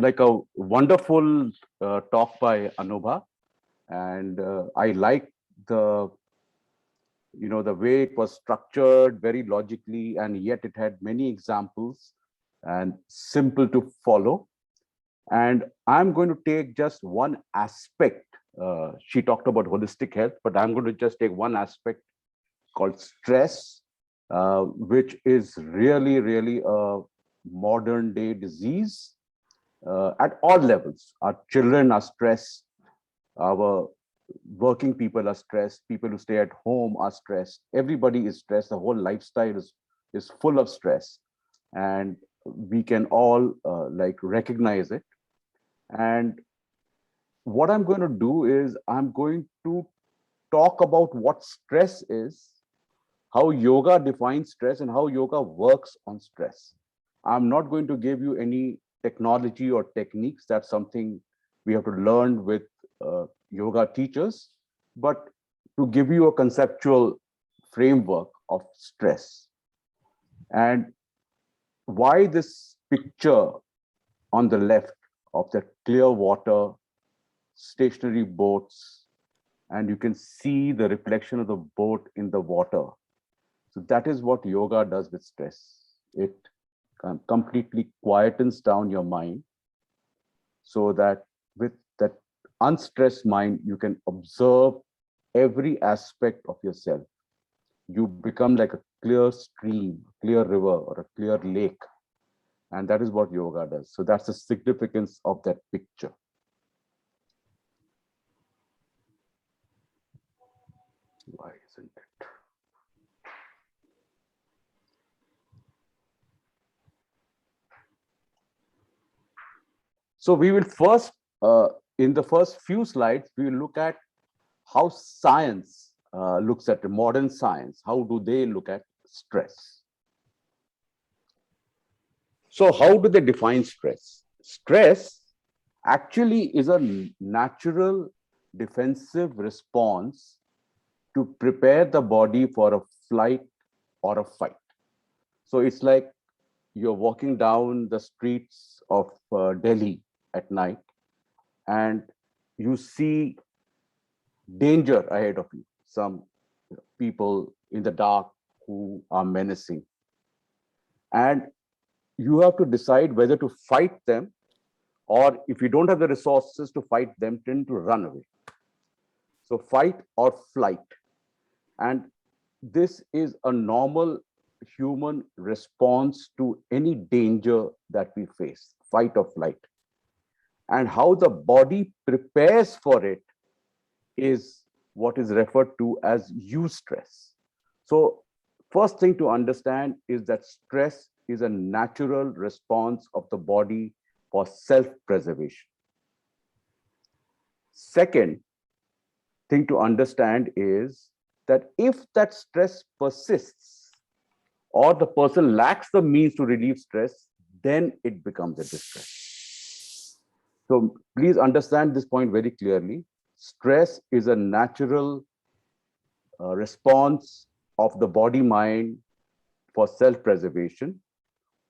wonderful talk by Anubha, and I like the the way it was structured very logically, and yet it had many examples and simple to follow. And I'm going to take just one aspect. She talked about holistic health, but I'm going to just take one aspect called stress, which is really, really a modern day disease at all levels. Our children are stressed, our working people are stressed, people who stay at home are stressed, everybody is stressed, the whole lifestyle is full of stress. And we can all recognize it. And what I'm going to do is I'm going to talk about what stress is, how yoga defines stress, and how yoga works on stress. I'm not going to give you any technology or techniques. That's something we have to learn with yoga teachers, but to give you a conceptual framework of stress. And why this picture on the left of the clear water, stationary boats, and you can see the reflection of the boat in the water. So that is what yoga does with stress. It completely quietens down your mind so that with that unstressed mind, you can observe every aspect of yourself. You become like a clear stream, clear river, or a clear lake. And that is what yoga does. So that's the significance of that picture. Why isn't it? So we will first, in the first few slides, we will look at how science looks at the modern science. How do they look at stress? So how do they define stress? Stress actually is a natural defensive response to prepare the body for a flight or a fight. So it's like you're walking down the streets of Delhi at night and you see danger ahead of you, some people in the dark who are menacing. And you have to decide whether to fight them, or if you don't have the resources to fight them, tend to run away. So fight or flight. And this is a normal human response to any danger that we face, fight or flight. And how the body prepares for it is what is referred to as eustress. So first thing to understand is that stress is a natural response of the body for self-preservation. Second thing to understand is that if that stress persists or the person lacks the means to relieve stress, then it becomes a distress. So please understand this point very clearly. Stress is a natural response of the body mind for self-preservation.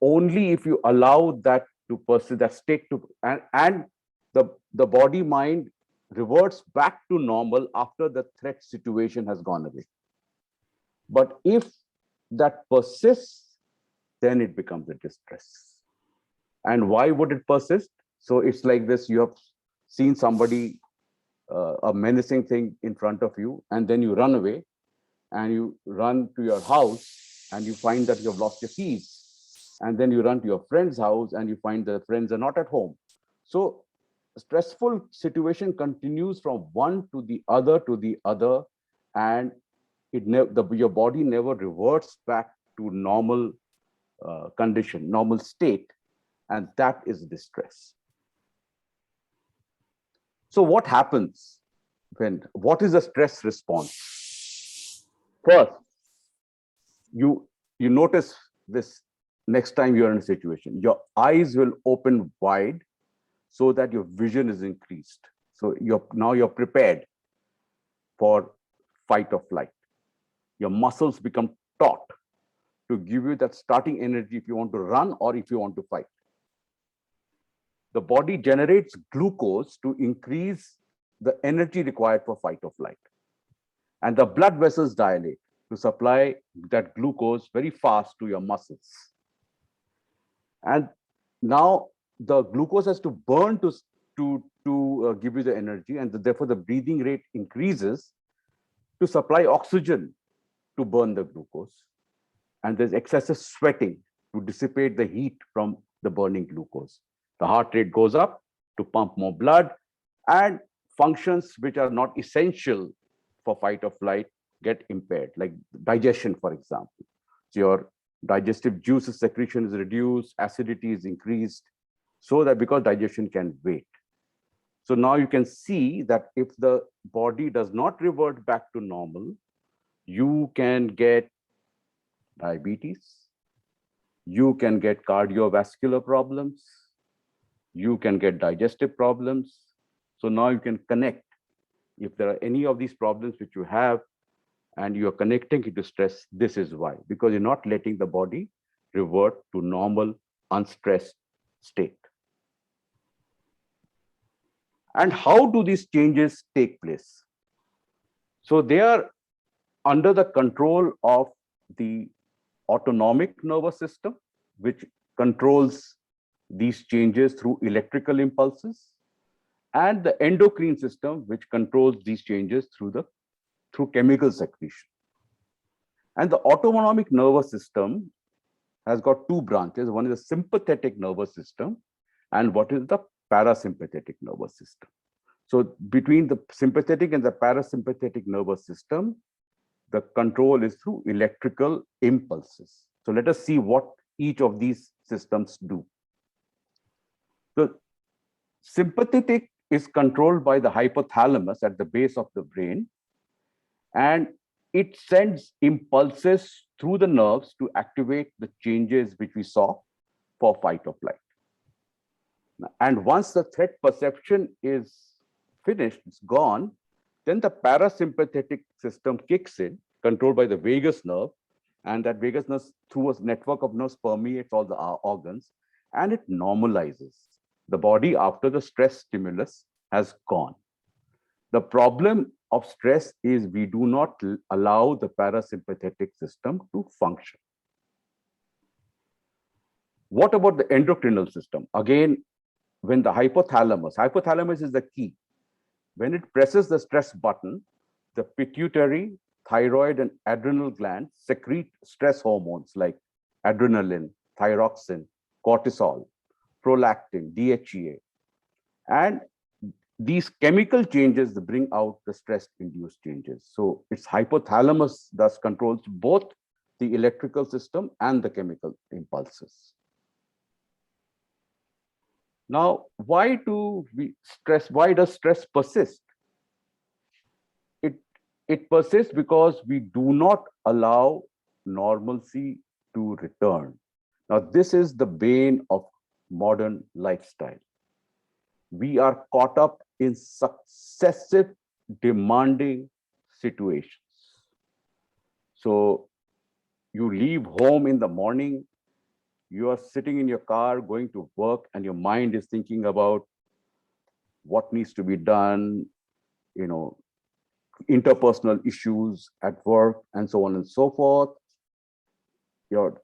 Only if you allow that to persist, that state to, and the body mind reverts back to normal after the threat situation has gone away. But if that persists, then it becomes a distress. And why would it persist? So it's like this: you have seen somebody, a menacing thing in front of you, and then you run away and you run to your house and you find that you have lost your keys. And then you run to your friend's house and you find the friends are not at home. So stressful situation continues from one to the other, and your body never reverts back to normal condition, normal state, and that is distress. So what happens what is the stress response? First, you notice this next time you're in a situation, your eyes will open wide so that your vision is increased. So now you're prepared for fight or flight. Your muscles become taut to give you that starting energy if you want to run or if you want to fight. The body generates glucose to increase the energy required for fight or flight. And the blood vessels dilate to supply that glucose very fast to your muscles. And now the glucose has to burn to give you the energy, and therefore the breathing rate increases to supply oxygen to burn the glucose. And there's excessive sweating to dissipate the heat from the burning glucose. The heart rate goes up to pump more blood, and functions which are not essential for fight or flight get impaired, like digestion, for example. So your digestive juices secretion is reduced, acidity is increased, so that because digestion can wait. So now you can see that if the body does not revert back to normal, you can get diabetes, you can get cardiovascular problems, you can get digestive problems. So now you can connect. If there are any of these problems which you have and you're connecting it to stress, this is why, because you're not letting the body revert to normal, unstressed state. And how do these changes take place? So they are under the control of the autonomic nervous system, which controls these changes through electrical impulses, and the endocrine system, which controls these changes through chemical secretion. And the autonomic nervous system has got two branches. One is the sympathetic nervous system, and what is the parasympathetic nervous system. So between the sympathetic and the parasympathetic nervous system, the control is through electrical impulses. So let us see what each of these systems do. The sympathetic is controlled by the hypothalamus at the base of the brain, and it sends impulses through the nerves to activate the changes which we saw for fight or flight. And once the threat perception is finished, it's gone, then the parasympathetic system kicks in, controlled by the vagus nerve, and that vagus nerve through a network of nerves permeates all the organs, and it normalizes the body after the stress stimulus has gone. The problem of stress is we do not allow the parasympathetic system to function. What about the endocrinal system? Again, when the hypothalamus is the key. When it presses the stress button, the pituitary, thyroid, and adrenal glands secrete stress hormones like adrenaline, thyroxine, cortisol, prolactin, DHEA. And these chemical changes bring out the stress-induced changes. So its hypothalamus thus controls both the electrical system and the chemical impulses. Now, why does stress persist? It persists because we do not allow normalcy to return. Now, this is the bane of modern lifestyle. We are caught up in successive demanding situations. So you leave home in the morning, you are sitting in your car going to work, and your mind is thinking about what needs to be done, interpersonal issues at work, and so on and so forth. You're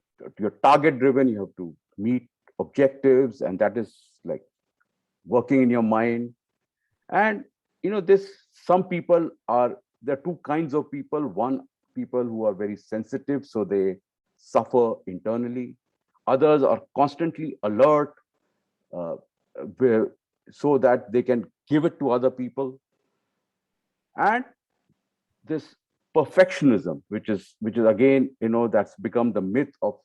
target driven, you have to meet objectives, and that is like working in your mind. And there are two kinds of people. One, people who are very sensitive, so they suffer internally. Others are constantly alert, uh, so that they can give it to other people. And this perfectionism, which is again, that's become the myth of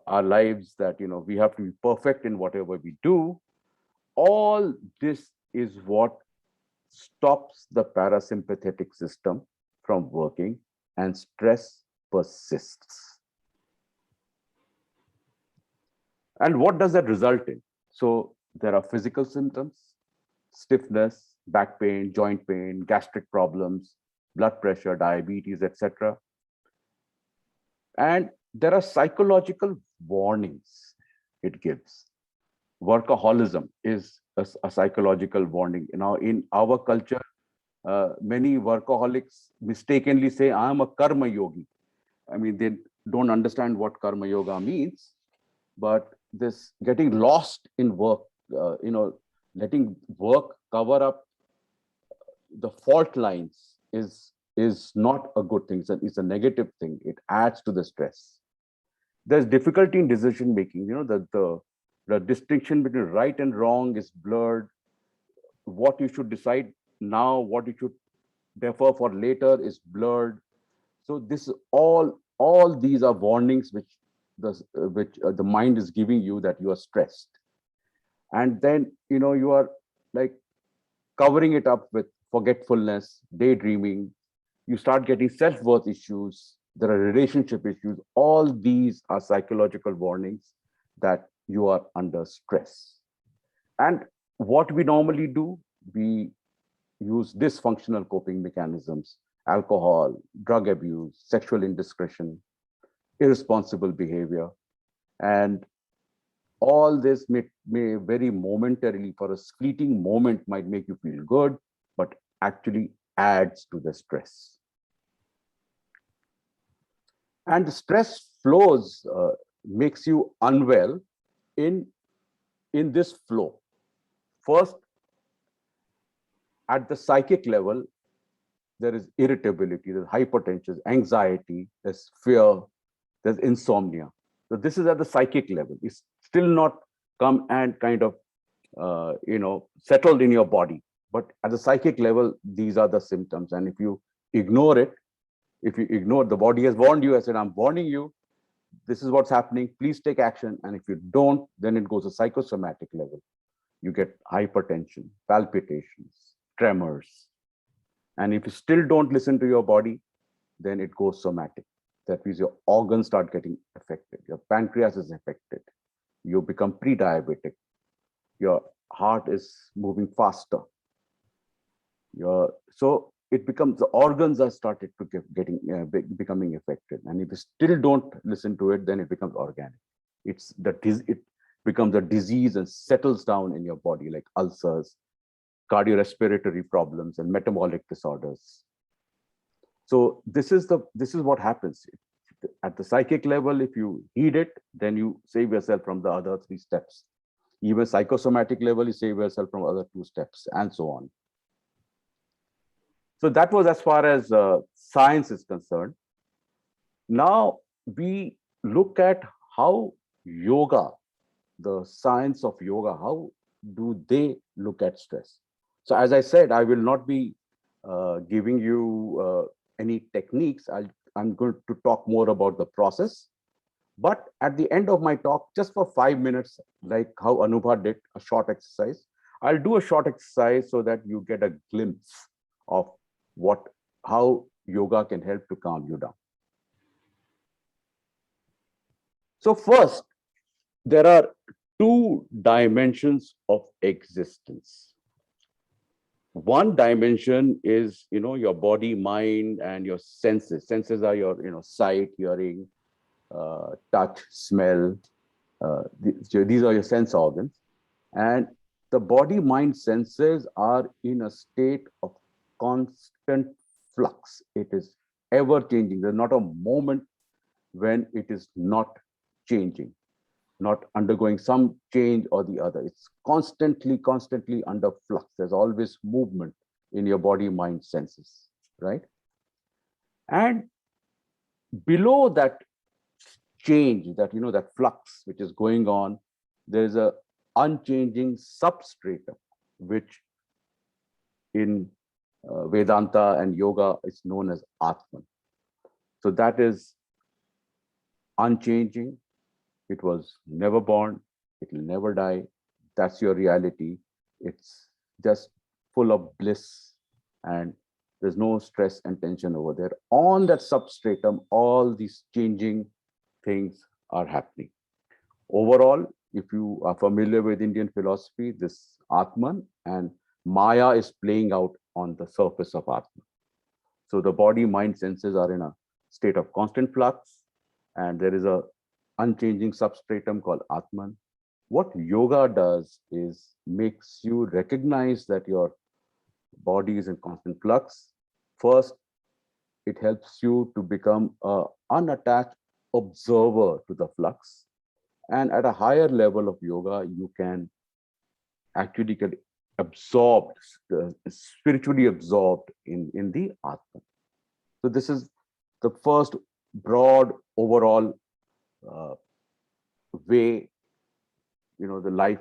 our lives, that we have to be perfect in whatever we do. All this is what stops the parasympathetic system from working, and stress persists. And what does that result in? So there are physical symptoms: stiffness, back pain, joint pain, gastric problems, blood pressure, diabetes, etc. And there are psychological warnings it gives. Workaholism is a psychological warning. Now, in our culture, many workaholics mistakenly say, I'm a karma yogi. I mean, they don't understand what karma yoga means, but this getting lost in work, letting work cover up the fault lines is not a good thing. It's a negative thing. It adds to the stress. There's difficulty in decision making. The distinction between right and wrong is blurred. What you should decide now, what you should defer for later is blurred. So this all these are warnings which the mind is giving you, that you are stressed. And then you are like covering it up with forgetfulness, daydreaming. You start getting self-worth issues. There are relationship issues. All these are psychological warnings that you are under stress. And what we normally do, we use dysfunctional coping mechanisms: alcohol, drug abuse, sexual indiscretion, irresponsible behavior. And all this may very momentarily, for a fleeting moment, might make you feel good, but actually adds to the stress. And the stress flows makes you unwell in this flow. First, at the psychic level, there is irritability, there's hypertension, anxiety, there's fear, there's insomnia. So this is at the psychic level. It's still not come and kind of settled in your body. But at the psychic level, these are the symptoms. And if you ignore it, the body has warned you. I said, I'm warning you, this is what's happening, please take action. And if you don't, then it goes to psychosomatic level. You get hypertension, palpitations, tremors. And if you still don't listen to your body, then it goes somatic. That means your organs start getting affected. Your pancreas is affected. You become pre-diabetic. Your heart is moving faster. So it becomes, the organs are started to becoming affected. And if you still don't listen to it, then it becomes organic. It becomes a disease and settles down in your body, like ulcers, cardiorespiratory problems, and metabolic disorders. So this is what happens. At the psychic level, if you heed it, then you save yourself from the other 3 steps. Even psychosomatic level, you save yourself from other 2 steps, and so on. So that was as far as science is concerned. Now we look at how yoga, the science of yoga, how do they look at stress? So as I said, I will not be giving you any techniques. I'm going to talk more about the process. But at the end of my talk, just for 5 minutes, like how Anubha did, a short exercise, I'll do a short exercise so that you get a glimpse of how yoga can help to calm you down. So first, there are 2 dimensions of existence. One dimension is, your body, mind, and your senses. Senses are your, sight, hearing, touch, smell. These are your sense organs. And the body, mind, senses are in a state of constant flux. It is ever changing. There's not a moment when it is not changing, not undergoing some change or the other. It's constantly under flux. There's always movement in your body, mind, senses, right? And below that change, that, that flux which is going on, there is a unchanging substratum, which in Vedanta and yoga is known as Atman. So that is unchanging. It was never born. It will never die. That's your reality. It's just full of bliss, and there's no stress and tension over there. On that substratum, all these changing things are happening. Overall, if you are familiar with Indian philosophy, this Atman and Maya is playing out on the surface of Atman. So the body, mind, senses are in a state of constant flux, and there is a unchanging substratum called Atman. What yoga does is makes you recognize that your body is in constant flux. First, it helps you to become an unattached observer to the flux. And at a higher level of yoga, you can actually get absorbed, spiritually absorbed in the Atman. So this is the first broad overall way, the life,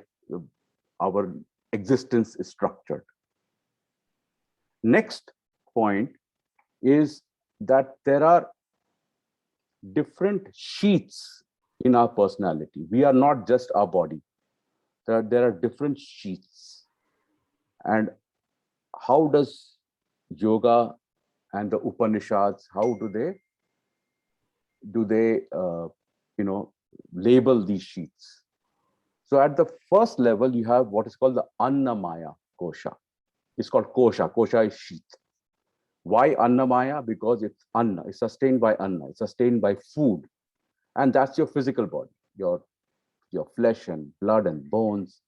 our existence is structured. Next point is that there are different sheets in our personality. We are not just our body. There are different sheets. And how does yoga and the Upanishads, how do they label these sheets? So at the first level, you have what is called the Annamaya Kosha. It's called Kosha. Kosha is sheath. Why Annamaya? Because it's Anna. It's sustained by Anna. It's sustained by food. And that's your physical body, your flesh and blood and bones.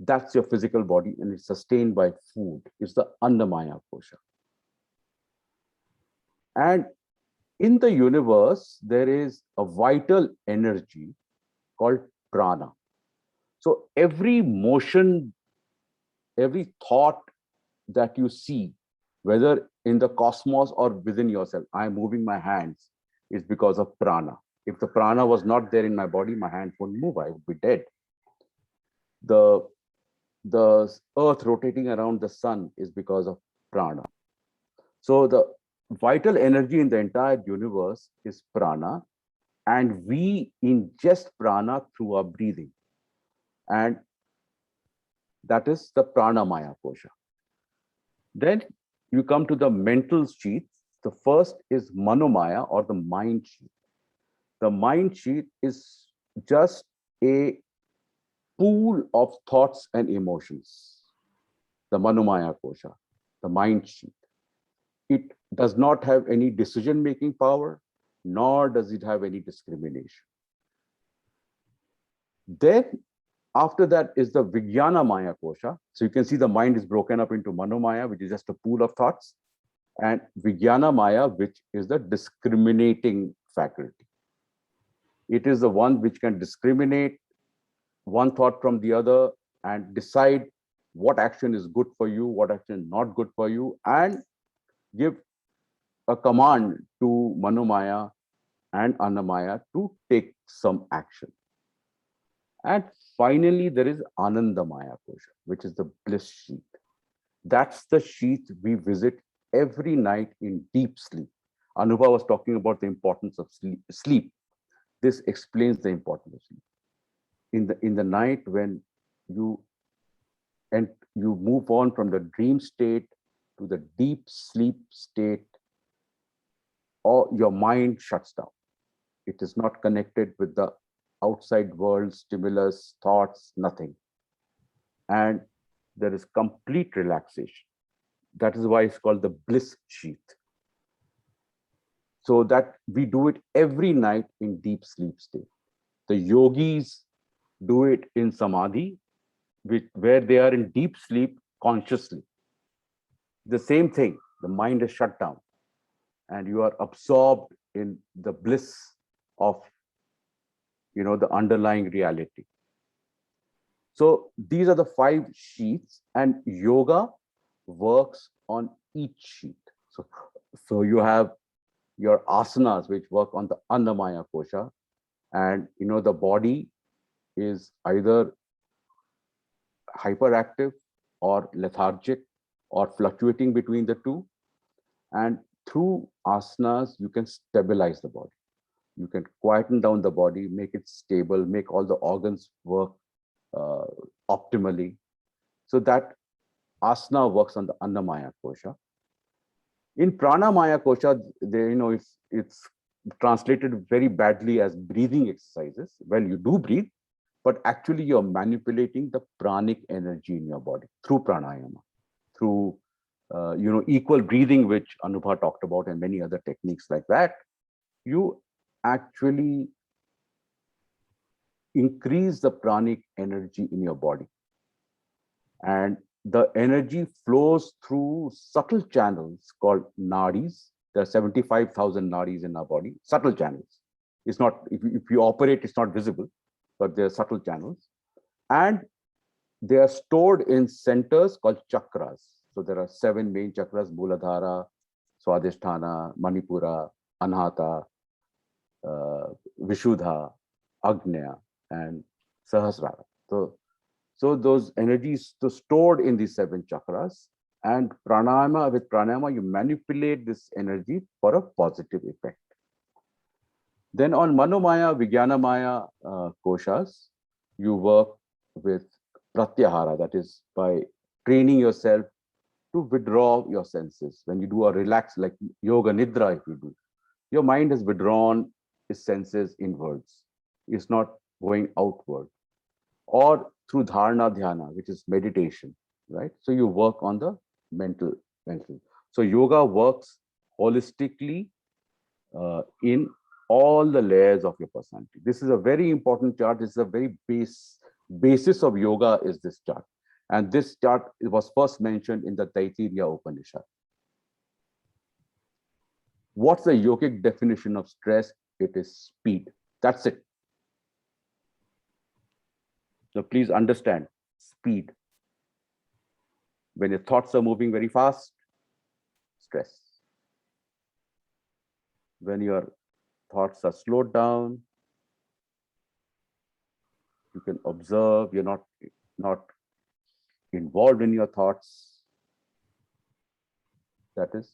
That's your physical body, and it's sustained by food. It's the Annamaya Kosha. And in the universe, there is a vital energy called prana. So every motion, every thought that you see, whether in the cosmos or within yourself, I'm moving my hands, is because of prana. If the prana was not there in my body, my hands wouldn't move. I would be dead. The earth rotating around the sun is because of prana. So the vital energy in the entire universe is prana, and we ingest prana through our breathing. And that is the pranamaya kosha. Then you come to the mental sheath. The first is manomaya, or the mind sheath. The mind sheath is just a pool of thoughts and emotions. The manomaya kosha, the mind sheath. It does not have any decision-making power, nor does it have any discrimination. Then after that is the Vijnana Maya Kosha. So you can see the mind is broken up into Manomaya, which is just a pool of thoughts, and Vijnana Maya, which is the discriminating faculty. It is the one which can discriminate one thought from the other and decide what action is good for you, what action is not good for you, and give a command to Manomaya and Annamaya to take some action. And finally, there is Anandamaya Kosha, which is the bliss sheath. That's the sheath we visit every night in deep sleep. Anubha was talking about the importance of sleep. This explains the importance of sleep. In the night, when you move on from the dream state to the deep sleep state, or your mind shuts down. It is not connected with the outside world, stimulus, thoughts, nothing. And there is complete relaxation. That is why it's called the bliss sheath. So that we do it every night in deep sleep state. The yogis do it in samadhi, where they are in deep sleep consciously. The same thing, the mind is shut down and you are absorbed in the bliss of the underlying reality. So these are the 5 sheaths, and yoga works on each sheath. So you have your asanas, which work on the Annamaya Kosha. And the body is either hyperactive or lethargic or fluctuating between the two. And through asanas, you can stabilize the body. You can quieten down the body, make it stable, make all the organs work optimally. So that asana works on the Annamaya kosha. In Pranamaya kosha, it's translated very badly as breathing exercises. Well, you do breathe, but actually you're manipulating the pranic energy in your body through pranayama, through equal breathing, which Anubha talked about, and many other techniques like that. You actually increase the pranic energy in your body, and the energy flows through subtle channels called nadis. There are 75,000 nadis in our body, subtle channels. It's not, if you operate, it's not visible, but they're subtle channels. And they are stored in centers called chakras. So there are 7 main chakras: Muladhara, Swadhisthana, Manipura, Anahata, Vishuddha, Agnya, and Sahasrara. So those energies are stored in these 7 chakras, and with pranayama, you manipulate this energy for a positive effect. Then on Manomaya, Vijnanamaya koshas, you work with pratyahara, that is by training yourself to withdraw your senses. When you do a relax, like yoga nidra, if you do, your mind has withdrawn its senses inwards. It's not going outward. Or through dharana dhyana, which is meditation, right? So you work on the mental. So yoga works holistically in all the layers of your personality. This is a very important chart. This is a very basis of yoga is this chart. And this chart was first mentioned in the Taittiriya Upanishad. What's the yogic definition of stress? It is speed. That's it. So please understand speed. When your thoughts are moving very fast, stress. When your thoughts are slowed down, you can observe, you're not involved in your thoughts. That is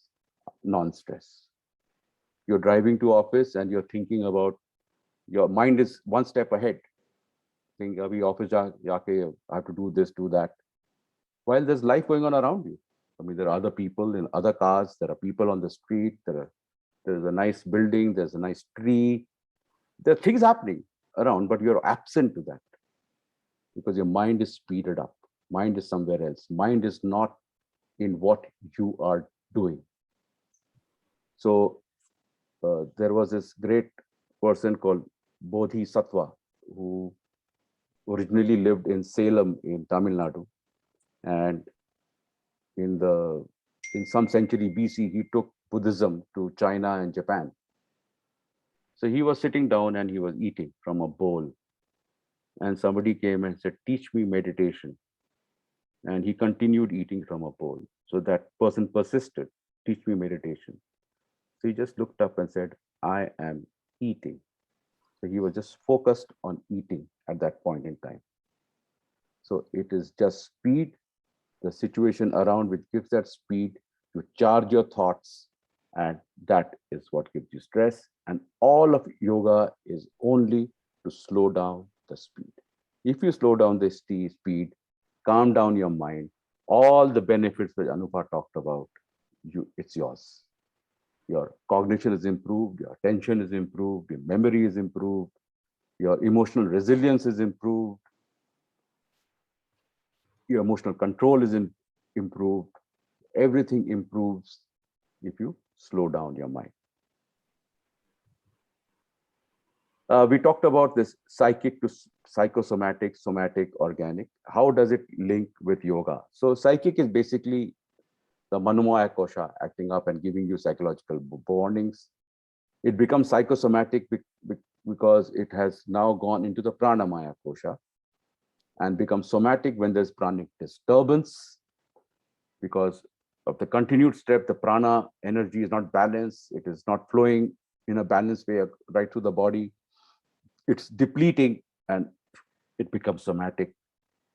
non-stress. You're driving to office and you're thinking about, your mind is one step ahead. Think, abhi office jaake, I have to do this, do that. While there's life going on around you. I mean, there are other people in other cars, there are people on the street, there's a nice building, there's a nice tree. There are things happening around, but you're absent to that because your mind is speeded up. Mind is somewhere else. Mind is not in what you are doing. So there was this great person called Bodhisattva who originally lived in Salem in Tamil Nadu. And in some century BC, he took Buddhism to China and Japan. So he was sitting down and he was eating from a bowl. And somebody came and said, teach me meditation. And he continued eating from a bowl. So that person persisted, teach me meditation. So he just looked up and said, I am eating. So he was just focused on eating at that point in time. So it is just speed, the situation around which gives that speed. You charge your thoughts, and that is what gives you stress. And all of yoga is only to slow down the speed. If you slow down the speed, calm down your mind, all the benefits that Anubha talked about, it's yours. Your cognition is improved, your attention is improved, your memory is improved, your emotional resilience is improved, your emotional control is improved. Everything improves if you slow down your mind. We talked about this psychic to psychosomatic, somatic, organic. How does it link with yoga? So psychic is basically the Manomaya kosha acting up and giving you psychological warnings. It becomes psychosomatic because it has now gone into the Pranamaya kosha, and becomes somatic when there's pranic disturbance. Because of the continued step, the prana energy is not balanced. It is not flowing in a balanced way right through the body. it's depleting and it becomes somatic.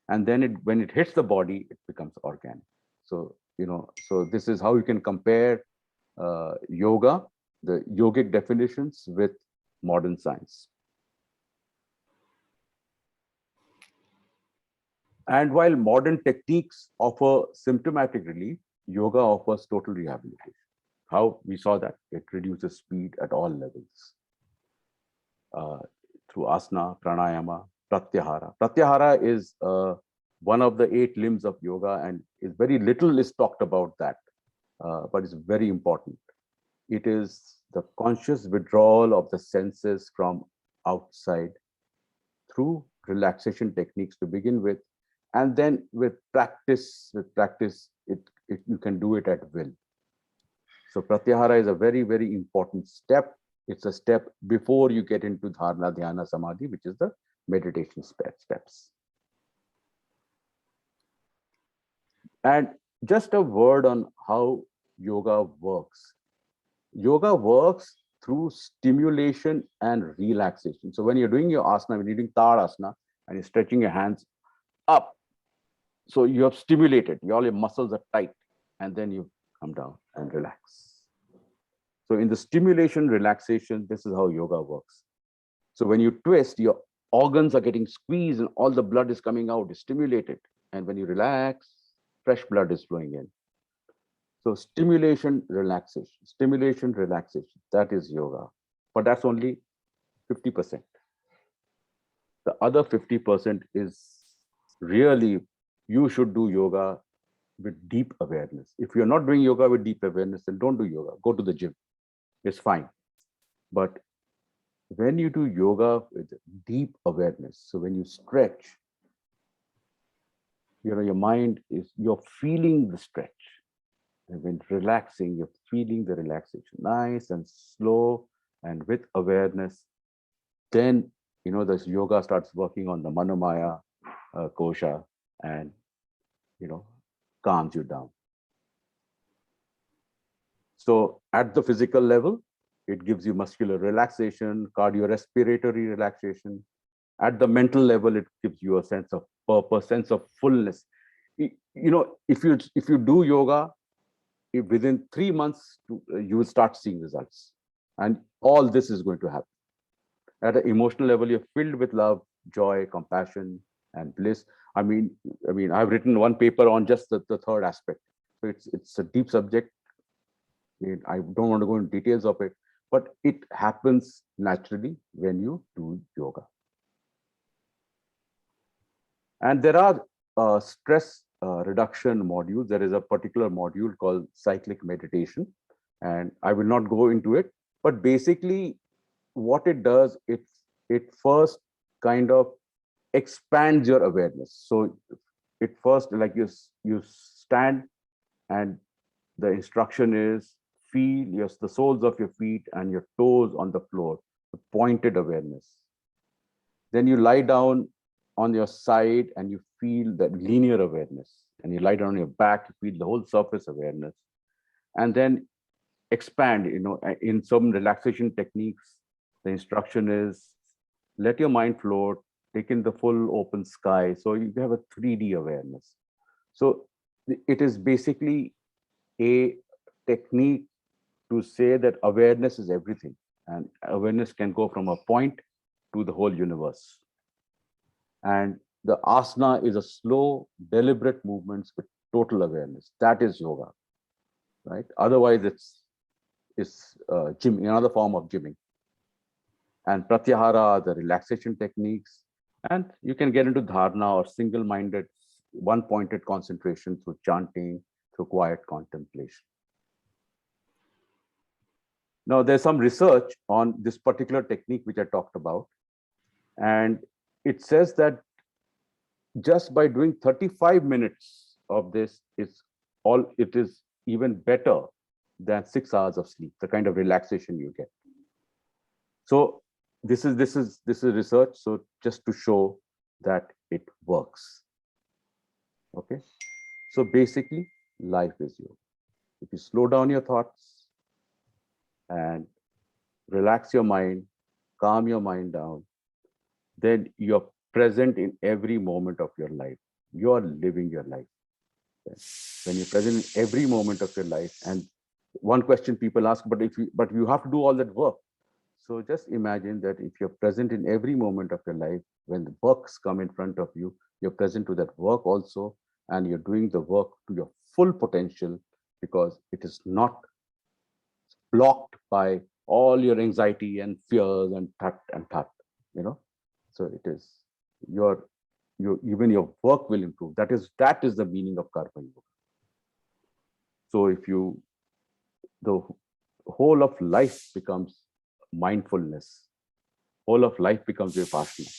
And then when it hits the body, it becomes organic. So, so this is how you can compare yoga, the yogic definitions, with modern science. And while modern techniques offer symptomatic relief, yoga offers total rehabilitation. How we saw that it reduces speed at all levels through asana, pranayama, pratyahara. Pratyahara is one of the 8 limbs of yoga, and very little is talked about that, but it's very important. It is the conscious withdrawal of the senses from outside through relaxation techniques to begin with, and then with practice, you can do it at will. So pratyahara is a very, very important step. It's a step before you get into dharana, dhyana, samadhi, which is the meditation steps. And just a word on how yoga works. Yoga works through stimulation and relaxation. So when you're doing your asana, when you're doing tadasana and you're stretching your hands up, so you have stimulated, all your muscles are tight, and then you come down and relax. So in the stimulation, relaxation, this is how yoga works. So when you twist, your organs are getting squeezed and all the blood is coming out, is stimulated. And when you relax, fresh blood is flowing in. So stimulation, relaxation, that is yoga. But that's only 50%. The other 50% is really, you should do yoga with deep awareness. If you're not doing yoga with deep awareness, then don't do yoga. Go to the gym. It's fine. But when you do yoga with deep awareness, so when you stretch, your mind is, you're feeling the stretch. And when relaxing, you're feeling the relaxation, nice and slow and with awareness. Then, this yoga starts working on the Manomaya kosha and, calms you down. So at the physical level, it gives you muscular relaxation, cardiorespiratory relaxation. At the mental level, it gives you a sense of purpose, sense of fullness. If you do yoga, within 3 months, you will start seeing results. And all this is going to happen. At an emotional level, you're filled with love, joy, compassion, and bliss. I mean, I've written one paper on just the third aspect. So it's a deep subject. I don't want to go into details of it, but it happens naturally when you do yoga. And there are stress reduction modules. There is a particular module called cyclic meditation, and I will not go into it. But basically, what it does, it first kind of expands your awareness. So it first, like you stand, and the instruction is feel the soles of your feet and your toes on the floor, with pointed awareness. Then you lie down on your side and you feel that linear awareness. And you lie down on your back, you feel the whole surface awareness. And then expand, in some relaxation techniques, the instruction is let your mind float, take in the full open sky. So you have a 3D awareness. So it is basically a technique to say that awareness is everything, and awareness can go from a point to the whole universe. And the asana is a slow, deliberate movements with total awareness. That is yoga, right? Otherwise, it's gym, another form of gymming. And pratyahara, the relaxation techniques. And you can get into dharana or single-minded, one-pointed concentration through chanting, through quiet contemplation. Now, there's some research on this particular technique which I talked about. And it says that just by doing 35 minutes of this, it is even better than 6 hours of sleep, the kind of relaxation you get. So this is research. So just to show that it works. Okay. So basically, life is yoga. If you slow down your thoughts and relax your mind, calm your mind down, then you're present in every moment of your life. You're living your life. When you're present in every moment of your life. And one question people ask, but you have to do all that work. So just imagine that if you're present in every moment of your life, when the works come in front of you, you're present to that work also, and you're doing the work to your full potential, because it is not blocked by all your anxiety and fears and thought, you know. So it is even your work will improve. That is the meaning of karma yoga. So if the whole of life becomes mindfulness, whole of life becomes vipassana,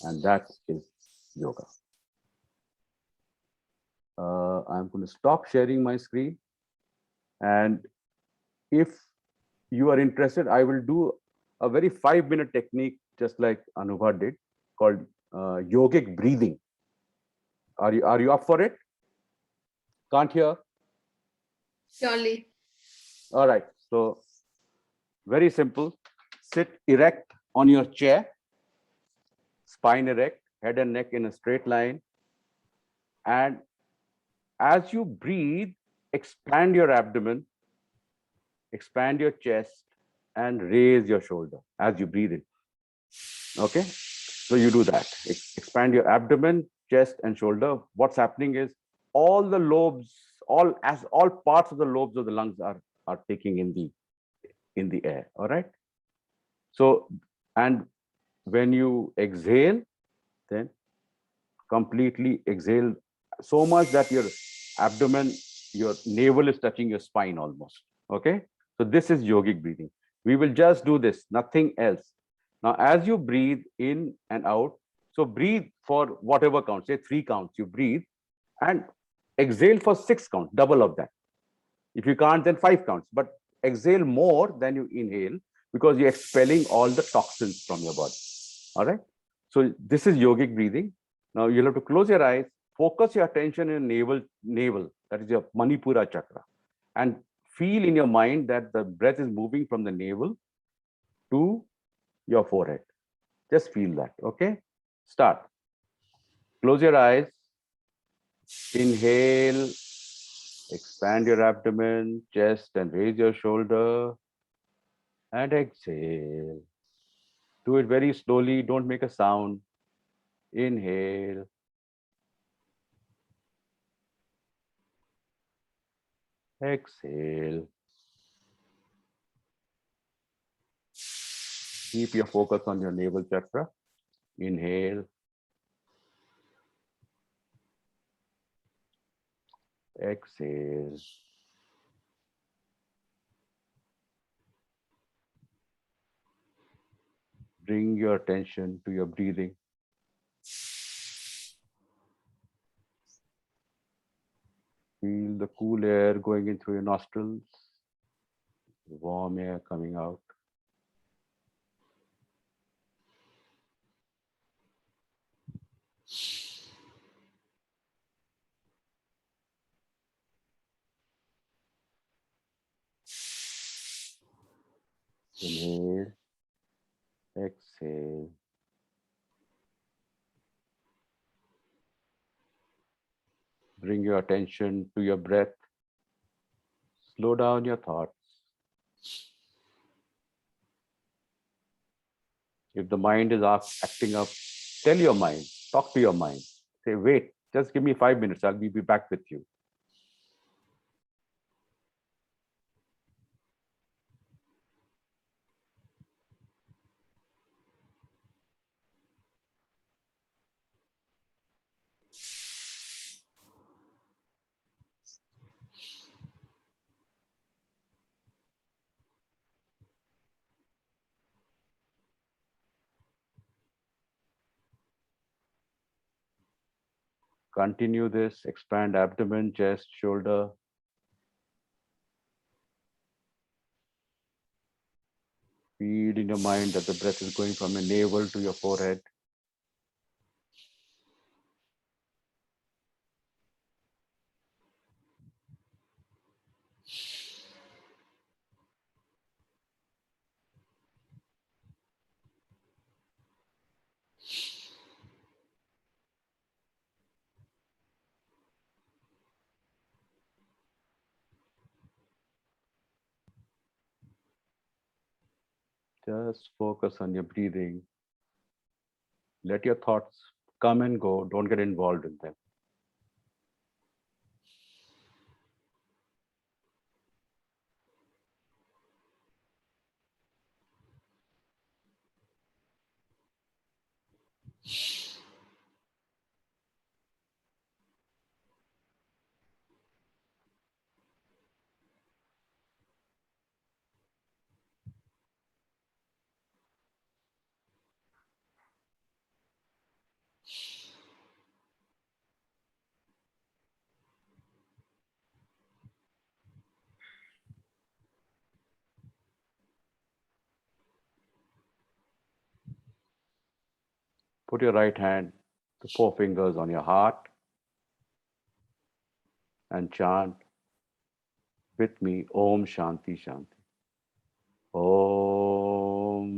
and that is yoga. I'm going to stop sharing my screen, and if you are interested, I will do a very 5-minute technique, just like Anubha did, called yogic breathing. Are you up for it? Can't hear? Surely. All right. So very simple. Sit erect on your chair, spine erect, head and neck in a straight line. And as you breathe, expand your abdomen, expand your chest, and raise your shoulder as you breathe in. Okay. So you do that. Expand your abdomen, chest, and shoulder. What's happening is all the lobes, all parts of the lobes of the lungs are taking in the air. All right. So, and when you exhale, then completely exhale so much that your abdomen, your navel is touching your spine almost. Okay. So this is yogic breathing. We will just do this, nothing else. Now, as you breathe in and out, so breathe for whatever count, say 3 counts, you breathe, and exhale for 6 counts, double of that. If you can't, then 5 counts, but exhale more than you inhale, because you're expelling all the toxins from your body. All right. So this is yogic breathing. Now you'll have to close your eyes, focus your attention in navel, that is your Manipura chakra, and feel in your mind that the breath is moving from the navel to your forehead. Just feel that. Okay. Start. Close your eyes. Inhale. Expand your abdomen, chest, and raise your shoulder. And exhale. Do it very slowly. Don't make a sound. Inhale. Exhale. Keep your focus on your navel chakra. Inhale. Exhale. Bring your attention to your breathing. Feel the cool air going in through your nostrils, warm air coming out. Inhale. Exhale. Bring your attention to your breath. Slow down your thoughts. If the mind is acting up, tell your mind, talk to your mind. Say, wait, just give me 5 minutes. I'll be back with you. Continue this. Expand abdomen, chest, shoulder. Feel in your mind that the breath is going from your navel to your forehead. Just focus on your breathing. Let your thoughts come and go. Don't get involved in them. Put your right hand, the four fingers on your heart, and chant with me, Om Shanti Shanti. Om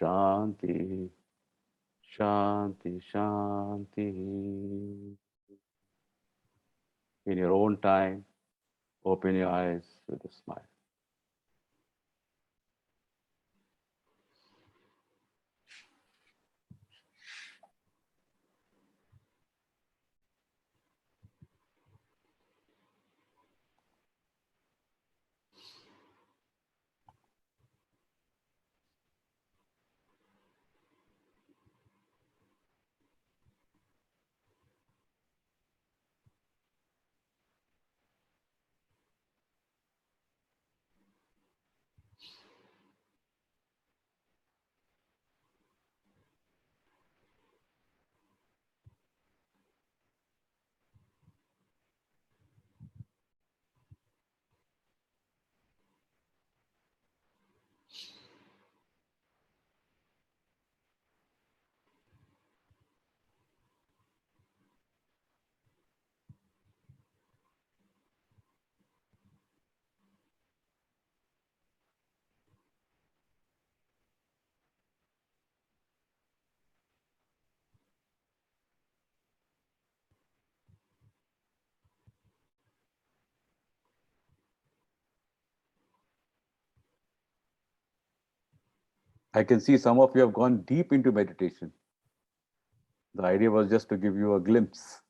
Shanti Shanti Shanti. In your own time, open your eyes with a smile. I can see some of you have gone deep into meditation. The idea was just to give you a glimpse.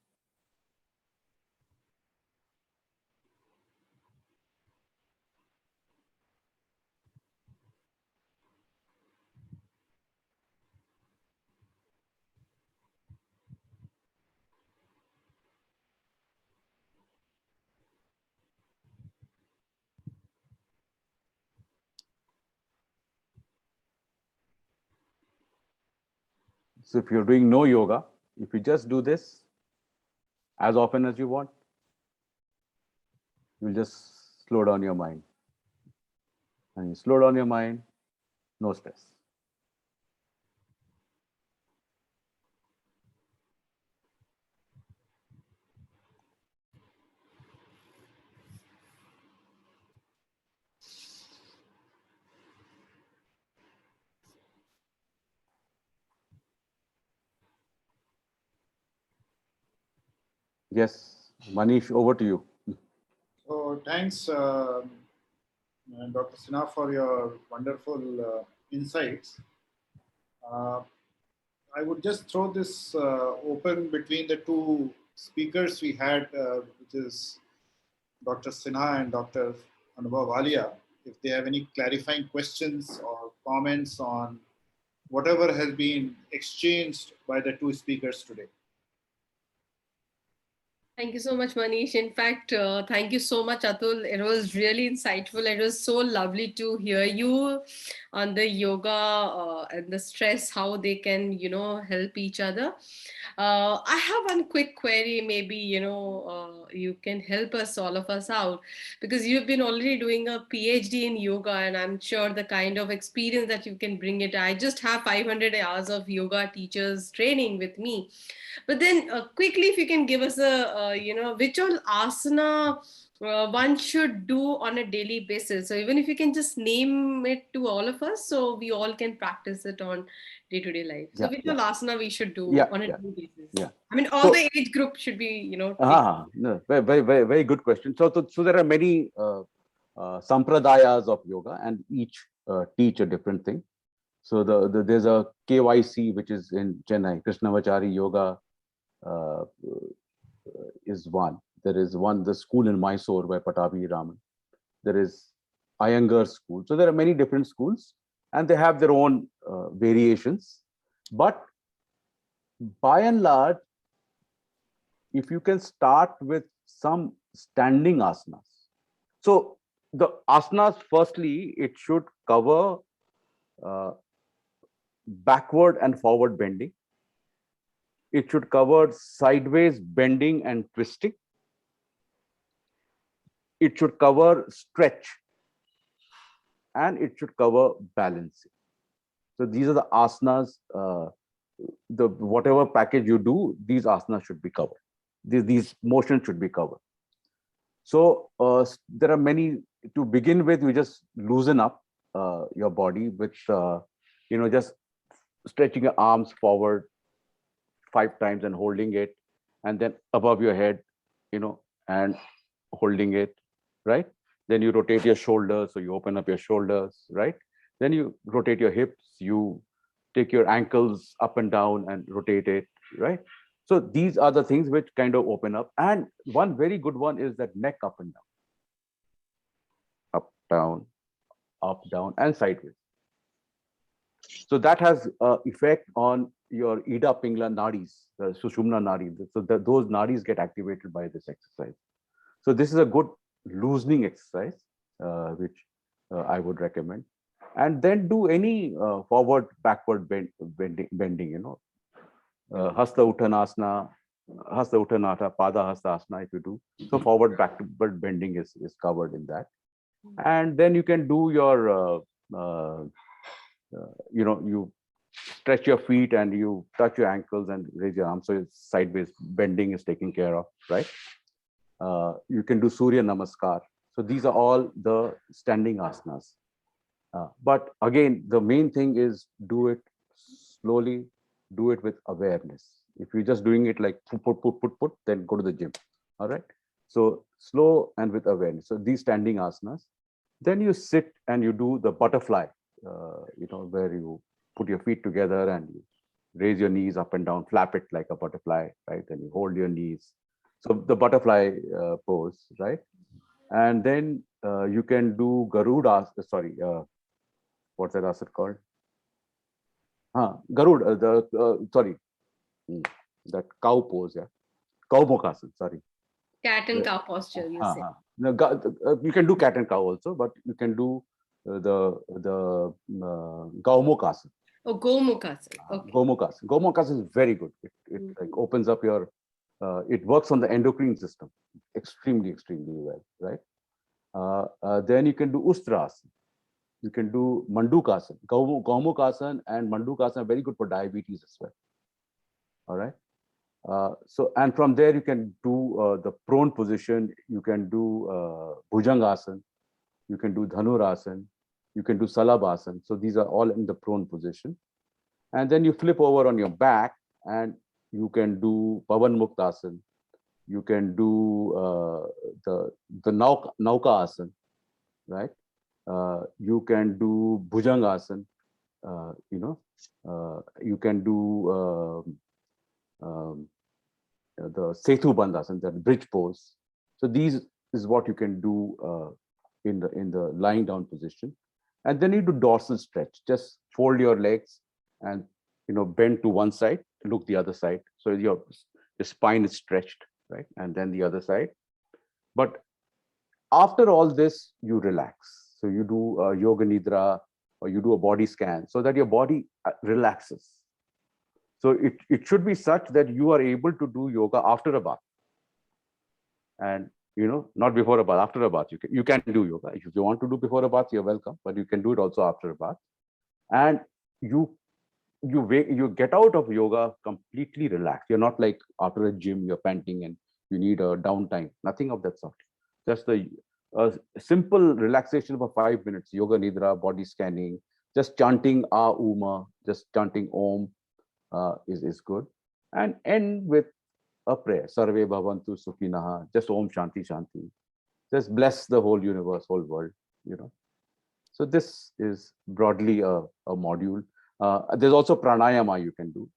So if you're doing no yoga, if you just do this as often as you want, you'll just slow down your mind. And you slow down your mind, no stress. Yes, Manish, over to you. So thanks, Dr. Sinha, for your wonderful insights. I would just throw this open between the two speakers we had, which is Dr. Sinha and Dr. Anubha Walia, if they have any clarifying questions or comments on whatever has been exchanged by the two speakers today. Thank you so much, Manish. In fact, thank you so much, Atul. It was really insightful. It was so lovely to hear you on the yoga and the stress, how they can, help each other. I have one quick query. Maybe, you can help us, all of us out, because you've been already doing a PhD in yoga, and I'm sure the kind of experience that you can bring it. I just have 500 hours of yoga teachers training with me. But then quickly, if you can give us which all asana one should do on a daily basis. So even if you can just name it to all of us, so we all can practice it on day-to-day life. So which all asana we should do on a daily basis? Yeah. I mean, all the age group should be, No, very, very, very good question. So there are many sampradayas of yoga, and each teach a different thing. So there's a KYC, which is in Chennai, Krishnamachari Yoga is one. There is one, the school in Mysore by Patabi Raman. There is Iyengar school. So there are many different schools, and they have their own variations. But by and large, if you can start with some standing asanas. So the asanas, firstly, it should cover backward and forward bending. It should cover sideways bending and twisting. It should cover stretch, and it should cover balancing. So these are the asanas. The whatever package you do, these asanas should be covered. These motions should be covered. So there are many. To begin with, you just loosen up your body with just stretching your arms forward 5 times and holding it, and then above your head, and holding it, right? Then you rotate your shoulders, so you open up your shoulders, right? Then you rotate your hips, you take your ankles up and down and rotate it, right? So these are the things which kind of open up. And one very good one is that neck up and down, up, down, and sideways. So that has effect on your Ida Pingla nadis, the Sushumna nadi. So those nadis get activated by this exercise. So this is a good loosening exercise, which I would recommend. And then do any forward, backward bending, Hasta Uttanasana, Hasta Uttanata, Pada Hasta Asana, if you do. So forward, backward bending is covered in that. And then you can do your, you stretch your feet and you touch your ankles and raise your arms. So it's sideways bending is taken care of, right? You can do Surya Namaskar. So these are all the standing asanas. But again, the main thing is do it slowly, do it with awareness. If you're just doing it like put, then go to the gym. All right. So slow and with awareness. So these standing asanas. Then you sit and you do the butterfly, where you put your feet together and you raise your knees up and down, flap it like a butterfly, right? And you hold your knees. So the butterfly pose, right? And then you can do Garuda, what's that asana called? Garuda, that cow pose, yeah. Cow Mokhasan, sorry. Cat and cow posture, you say. You can do cat and cow also, but you can do the Gaumukhasan. Oh, Gomukhasan. Okay. Gomukhasan. Gomukhasan is very good. It like opens up your, it works on the endocrine system extremely well, right? Then you can do Ustrasana. You can do Mandukhasan. Gaumukhasan and Mandukhasan are very good for diabetes as well. All right. So, and from there you can do the prone position. You can do Bhujangasana. You can do Dhanurasana. You can do Salabhasana. So these are all in the prone position. And then you flip over on your back and you can do Pavan Muktasana. You can do the Nauka Asana, right? You can do Bhujangasana. You can do the Setu Bandhasana, the bridge pose. So these is what you can do in the lying down position. And then you do dorsal stretch. Just fold your legs and bend to one side, look the other side. So your spine is stretched, right? And then the other side. But after all this, you relax. So you do yoga nidra or you do a body scan so that your body relaxes. So it should be such that you are able to do yoga after a bath. And not before a bath, after a bath. You can do yoga. If you want to do before a bath, you're welcome, but you can do it also after a bath. And you get out of yoga completely relaxed. You're not like after a gym, you're panting and you need a downtime. Nothing of that sort. Just a simple relaxation for 5 minutes, yoga nidra, body scanning, just chanting A Uma, just chanting Om is good. And end with a prayer, Sarve Bhavantu Sukhinaha, just Om Shanti Shanti. Just bless the whole universe, whole world, you know. So this is broadly a module. There's also pranayama you can do.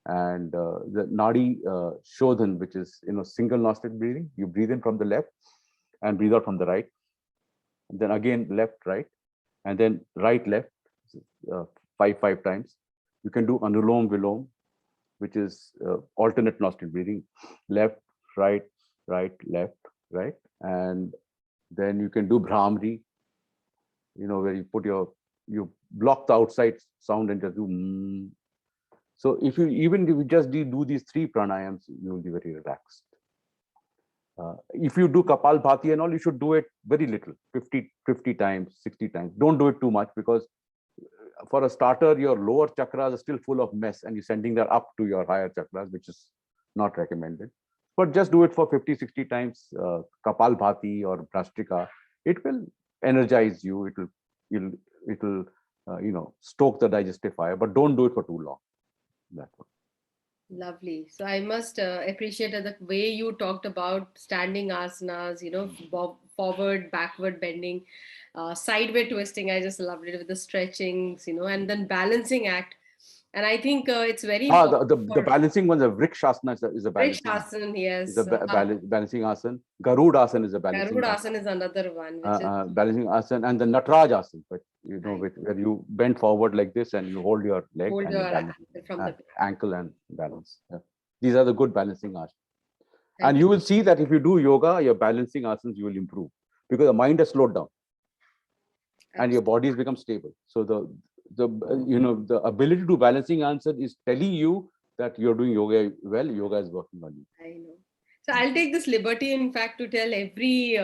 And the Nadi Shodhan, which is, single nostril breathing. You breathe in from the left and breathe out from the right. And then again, left, right, and then right, left, five times. You can do Anulom Vilom, which is alternate nostril breathing, left, right, left, right. And then you can do Brahmari, where you block the outside sound and just do. So if you just do these 3 pranayams, you will be very relaxed. If you do Kapal Bhati and all, you should do it very little, 50 times, 60 times. Don't do it too much, because for a starter, your lower chakras are still full of mess and you're sending that up to your higher chakras, which is not recommended. But just do it for 50, 60 times, Kapal Bhati or Brashtrika. It will energize you. It will stoke the digestive fire, but don't do it for too long. That one. Lovely. So I must appreciate the way you talked about standing asanas, forward, backward bending, sideway twisting. I just loved it with the stretchings, and then balancing act. And I think it's very important. The balancing one, the Vrikshasana is a balancing. Vrikshasana, yes. Is a balancing asana. Garudasana is a balancing. Garudasana is another one. Which is balancing asana, and the Nataraj asana, but where you bend forward like this and you hold your leg and you balance, from the ankle and balance. Yeah. These are the good balancing asanas. And you will see that if you do yoga, your balancing asanas, you will improve, because the mind has slowed down and your body has become stable. So the ability to balancing answer is telling you that you're doing yoga well. Yoga is working on you. I know. So I'll take this liberty, in fact, to tell every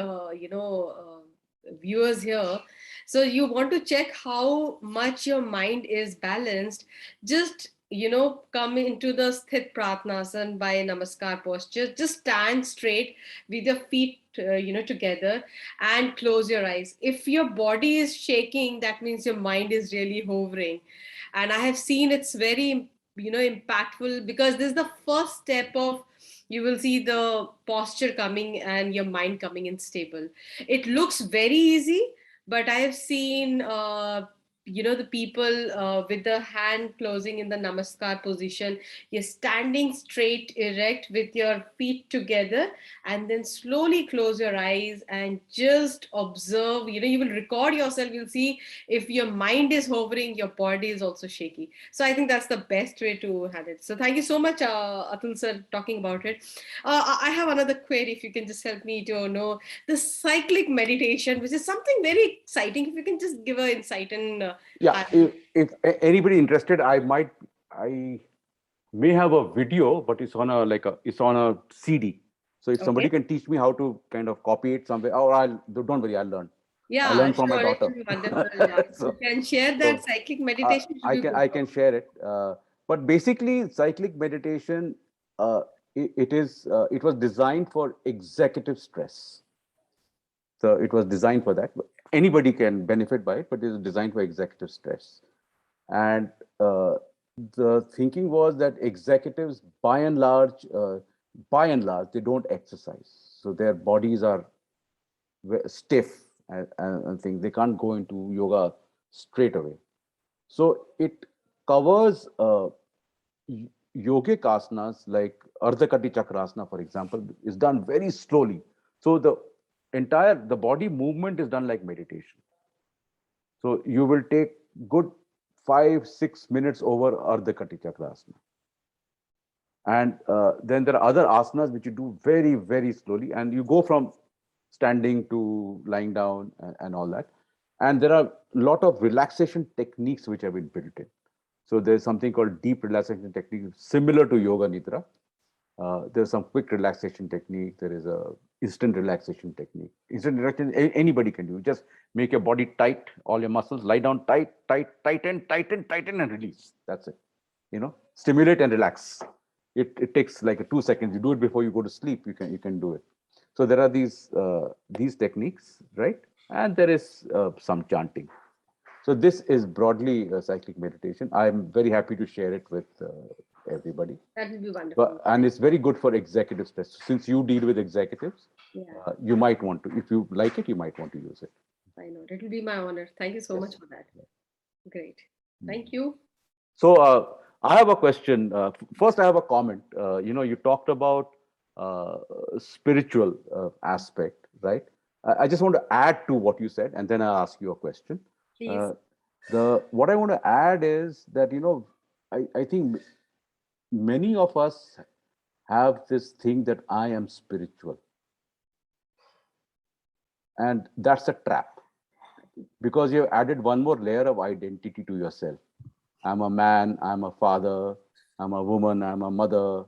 viewers here. So you want to check how much your mind is balanced. Just come into the Sthit Pratnasana by Namaskar posture. Just stand straight with your feet together and close your eyes. If your body is shaking, that means your mind is really hovering. And I have seen it's very impactful, because this is the first step of, you will see the posture coming and your mind coming in stable. It looks very easy, but I have seen the people with the hand closing in the namaskar position. You're standing straight erect with your feet together, and then slowly close your eyes and just observe. You will record yourself. You'll see if your mind is hovering, your body is also shaky. So I think that's the best way to have it. So thank you so much, Atul sir, talking about it. I have another query, if you can just help me to know the cyclic meditation, which is something very exciting. If you can just give an insight in. If anybody interested, I may have a video, but it's on a CD. So if somebody can teach me how to kind of copy it somewhere, or don't worry, I'll learn. Yeah, I learned from my daughter. Wonderful. So, you can share that cyclic meditation. I can share it. But basically, cyclic meditation, it was designed for executive stress. So it was designed for that. Anybody can benefit by it, but it is designed for executive stress. And the thinking was that executives, by and large, they don't exercise. So their bodies are stiff and things. They can't go into yoga straight away. So it covers yogic asanas like Ardhakati Chakrasana, for example, is done very slowly. So the body movement is done like meditation. So you will take good 5-6 minutes over Ardhakati Chakrasana. And then there are other asanas which you do very, very slowly, and you go from standing to lying down and all that. And there are a lot of relaxation techniques which have been built in. So there's something called deep relaxation technique, similar to Yoga Nidra. There's some quick relaxation technique. There is a instant relaxation technique. Instant relaxation, anybody can do. Just make your body tight, all your muscles, lie down tight, tighten, and release. That's it. Stimulate and relax. It takes like 2 seconds. You do it before you go to sleep. You can do it. So there are these techniques, right? And there is some chanting. So this is broadly cyclic meditation. I'm very happy to share it with everybody. That will be wonderful. And it's very good for executive stress. Since you deal with executives, Yeah, you might want to, if you like it, you might want to use it. I know. It will be my honor. Thank you so Yes. much for that. Great. Thank you. So I have a question. First, I have a comment. You talked about spiritual aspect, right? I just want to add to what you said, and then I'll ask you a question. Please. What I want to add is that I think many of us have this thing that I am spiritual, and that's a trap because you've added one more layer of identity to yourself. I'm a man, I'm a father, I'm a woman, I'm a mother,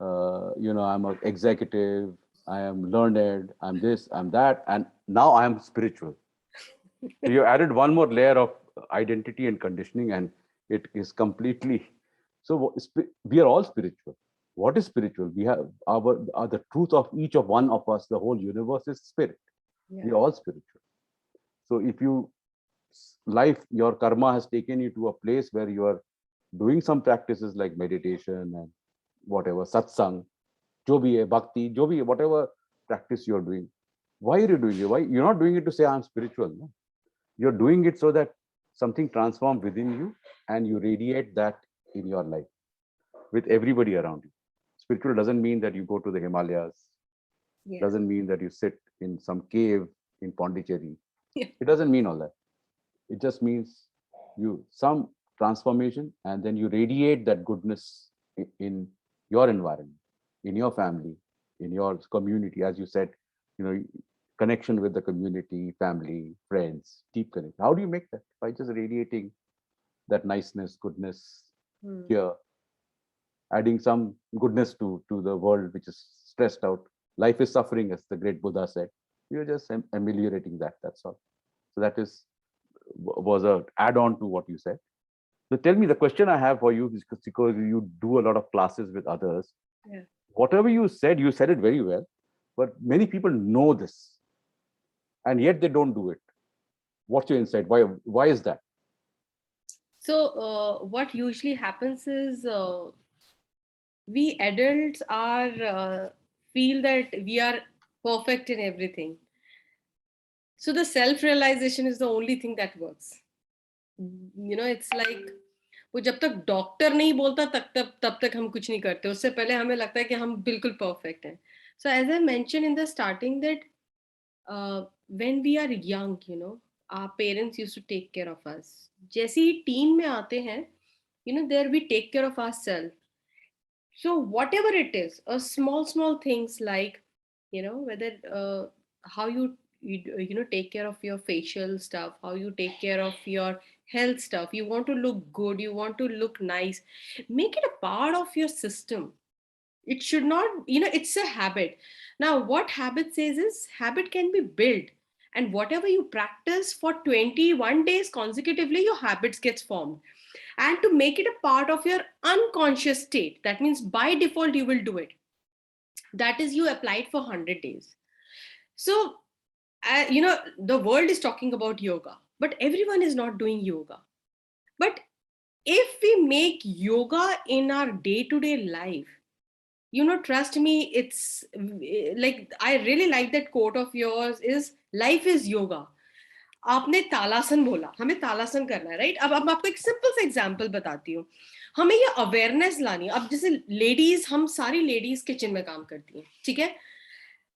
I'm an executive, I am learned, I'm this, I'm that, and now I'm spiritual. So you added one more layer of identity and conditioning, and it is completely. So we are all spiritual. What is spiritual? We have the truth of each of one of us. The whole universe is spirit. Yeah. We are all spiritual. So if your karma has taken you to a place where you are doing some practices like meditation and whatever, satsang, jo bhi hai, bhakti, jo bhi hai, whatever practice you're doing. Why are you doing it? Why you're not doing it to say I'm spiritual? No? You're doing it so that something transforms within you and you radiate that in your life with everybody around you. Spiritual doesn't mean that you go to the Himalayas. Yeah. Doesn't mean that you sit in some cave in Pondicherry. Yeah. It doesn't mean all that. It just means some transformation, and then you radiate that goodness in your environment, in your family, in your community. As you said, connection with the community, family, friends, deep connection. How do you make that? By just radiating that niceness, goodness, here, adding some goodness to the world which is stressed out. Life is suffering, as the great Buddha said. You're just ameliorating that. That's all. So that was a add-on to what you said. So tell me, the question I have for you is because you do a lot of classes with others. Yeah. Whatever you said it very well, but many people know this, and yet they don't do it. What's your insight? Why is that? So what usually happens is we adults are feel that we are perfect in everything. So the self-realization is the only thing that works. It's like वो जब तक doctor नहीं बोलता तब तक हम कुछ नहीं करते. उससे पहले हमें लगता है कि हम बिल्कुल परफेक्ट हैं. So as I mentioned in the starting that when we are young, our parents used to take care of us. जैसे ही teen में आते हैं, there we take care of ourselves. So whatever it is, small things like, whether how you take care of your facial stuff, how you take care of your health stuff. You want to look good, you want to look nice, make it a part of your system. It should not, it's a habit. Now what habit says is habit can be built, and whatever you practice for 21 days consecutively, your habits gets formed. And to make it a part of your unconscious state, that means by default you will do it. That is, you applied for 100 days. So the world is talking about yoga, but everyone is not doing yoga. But if we make yoga in our day-to-day life, trust me, it's like, I really like that quote of yours, is life is yoga. आपने तालासन बोला, हमें तालासन करना है, right? अब आपको एक simple सा example बताती हूँ. हमें ये अवेयरनेस लानी है. अब जैसे लेडीज, हम सारी लेडीज किचन में काम करती हैं, ठीक है?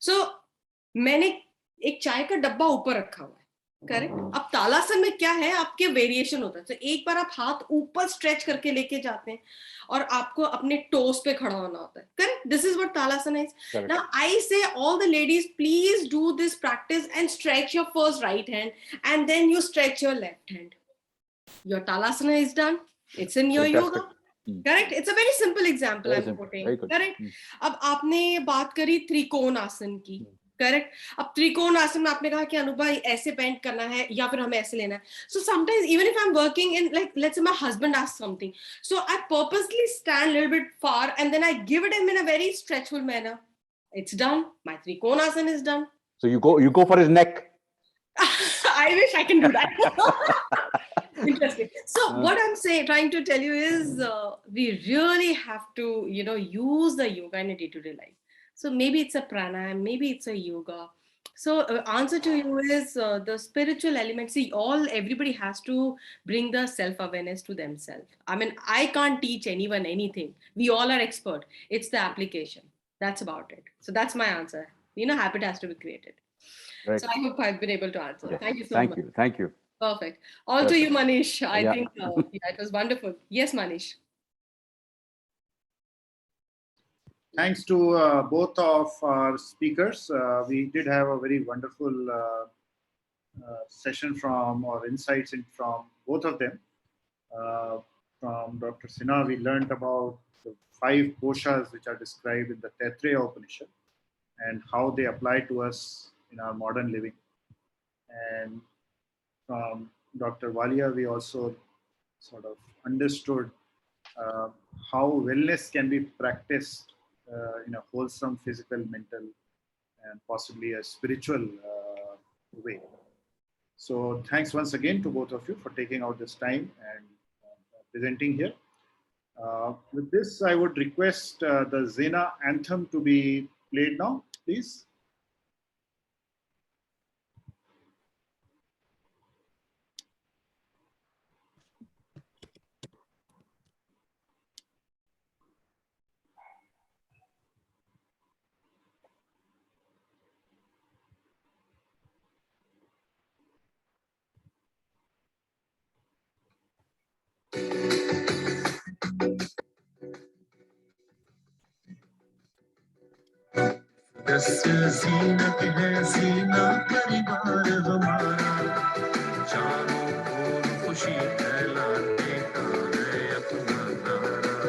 सो मैंने एक चाय का डब्बा ऊपर रखा हुआ है, करेक्ट? अब तालासन में क्या है, आपके वेरिएशन होता है. तो एक बार आप हाथ ऊपर स्ट्रेच करके लेके जाते हैं और आपको अपने टोस पे खड़ा होना होता है, correct? This is what Talasana is. Now I say all the ladies, please do this practice and stretch your first right hand and then you stretch your left hand. Your Talasana is done. It's in your yoga. Correct? It's a very simple example I am putting. Correct? अब आपने बात करी त्रिकोण आसन की, correct? अब त्रिकोण आसन में आपने कहा कि अनुभा ऐसे बेंड करना है या फिर हमें ऐसे लेना है. So sometimes even if I am working in, like let's say my husband asks something, so I purposely stand little bit far and then I give it in a very stretchful manner. It's done. My Trikona asana is done. So you go for his neck. I wish I can do that. Interesting. So what I'm trying to tell you is we really have to use the yoga in a day-to-day life. So maybe it's a pranayam, maybe it's a yoga. So answer to you is the spiritual element. See, everybody has to bring the self-awareness to themselves. I mean, I can't teach anyone anything. We all are expert. It's the application. That's about it. So that's my answer. Habit has to be created. Right. So I hope I've been able to answer. Yes. Thank you so Thank much. you. Thank you. Perfect. All to you, Manish. I Yeah. think it was wonderful. Yes, Manish. Thanks to both of our speakers. We did have a very wonderful session or insights from both of them. From Dr. Sinha, we learned about the 5 koshas which are described in the Taittiriya Upanishad and how they apply to us in our modern living. And from Dr. Walia, we also sort of understood how wellness can be practiced in a wholesome physical, mental, and possibly a spiritual way. So thanks once again to both of you for taking out this time and presenting here. With this, I would request the XENA anthem to be played now, please. जीनत है जीना परिवार हमारा चारों ओर खुशी फैलाने का है अपना नारा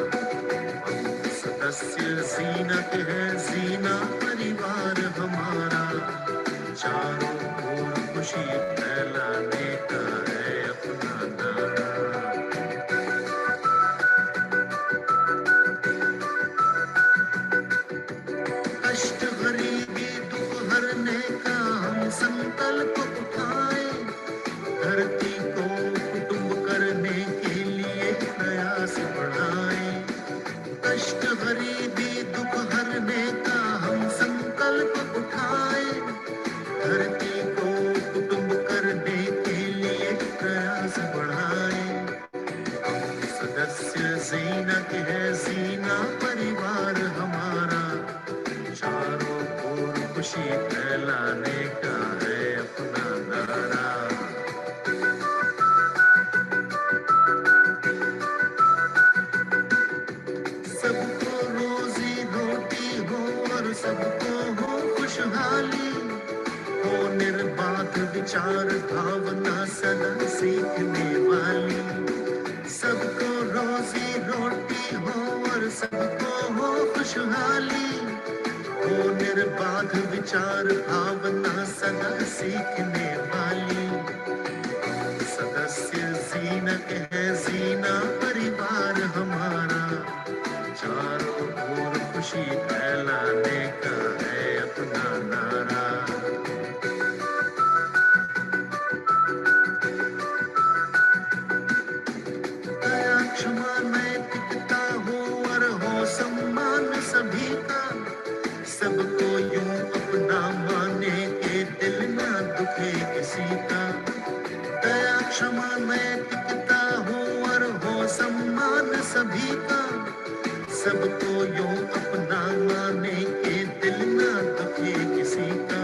सदस्य जीनत है जीना परिवार हमारा चारों ओर खुशी फैलाने का है अपना नारा कष्ट गरीबी दुख हरने का हम संकल्प उठाए धरती को कुटुंब करने के लिए प्रयास बढ़ाए कष्ट गरीबी दुख हरने का हम संकल्प उठाए धरती को कुटुंब करने के लिए प्रयास बढ़ाए सदस्य जीनत है जीना परिवार हमारा चारों ओर खुशी फैलाने का है अपना नारा सबको रोजी रोटी हो और सबको हो खुशहाली हो निर्बाध विचार भावना सदा सीखने वाली सबको रोजी रोटी हो और सबको हो खुशहाली हो निर्बाध विचार भावना सदा सीखने वाली सदस्य जीनत है जीना परिवार हमारा चारों ओर खुशी फैलाने का है अपना नारा दया क्षमा नैतिकता हो और हो सम्मान सभी का सबको यूं अपना माने के दिल ना दुखे किसी का दया क्षमा नैतिकता हो और हो सम्मान सभी का सबको यूं अपना माने के दिल ना दुखे किसी का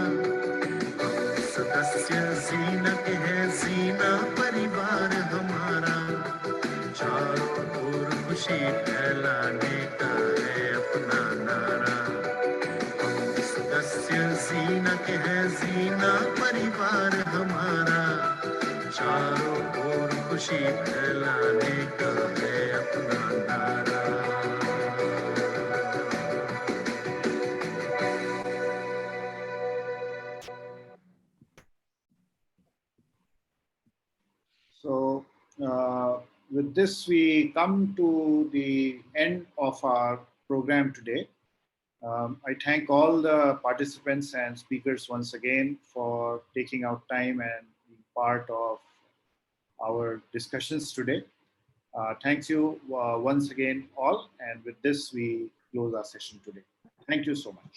सदस्य जीनत है जीना परिवार हमारा चारों ओर खुशी फैलाने का है अपना नारा सदस्य जीनत है जीना परिवार हमारा चारों ओर खुशी फैलाने का है अपना नारा So with this, we come to the end of our program today. I thank all the participants and speakers once again for taking out time and being part of our discussions today. Thank you once again all. And with this, we close our session today. Thank you so much.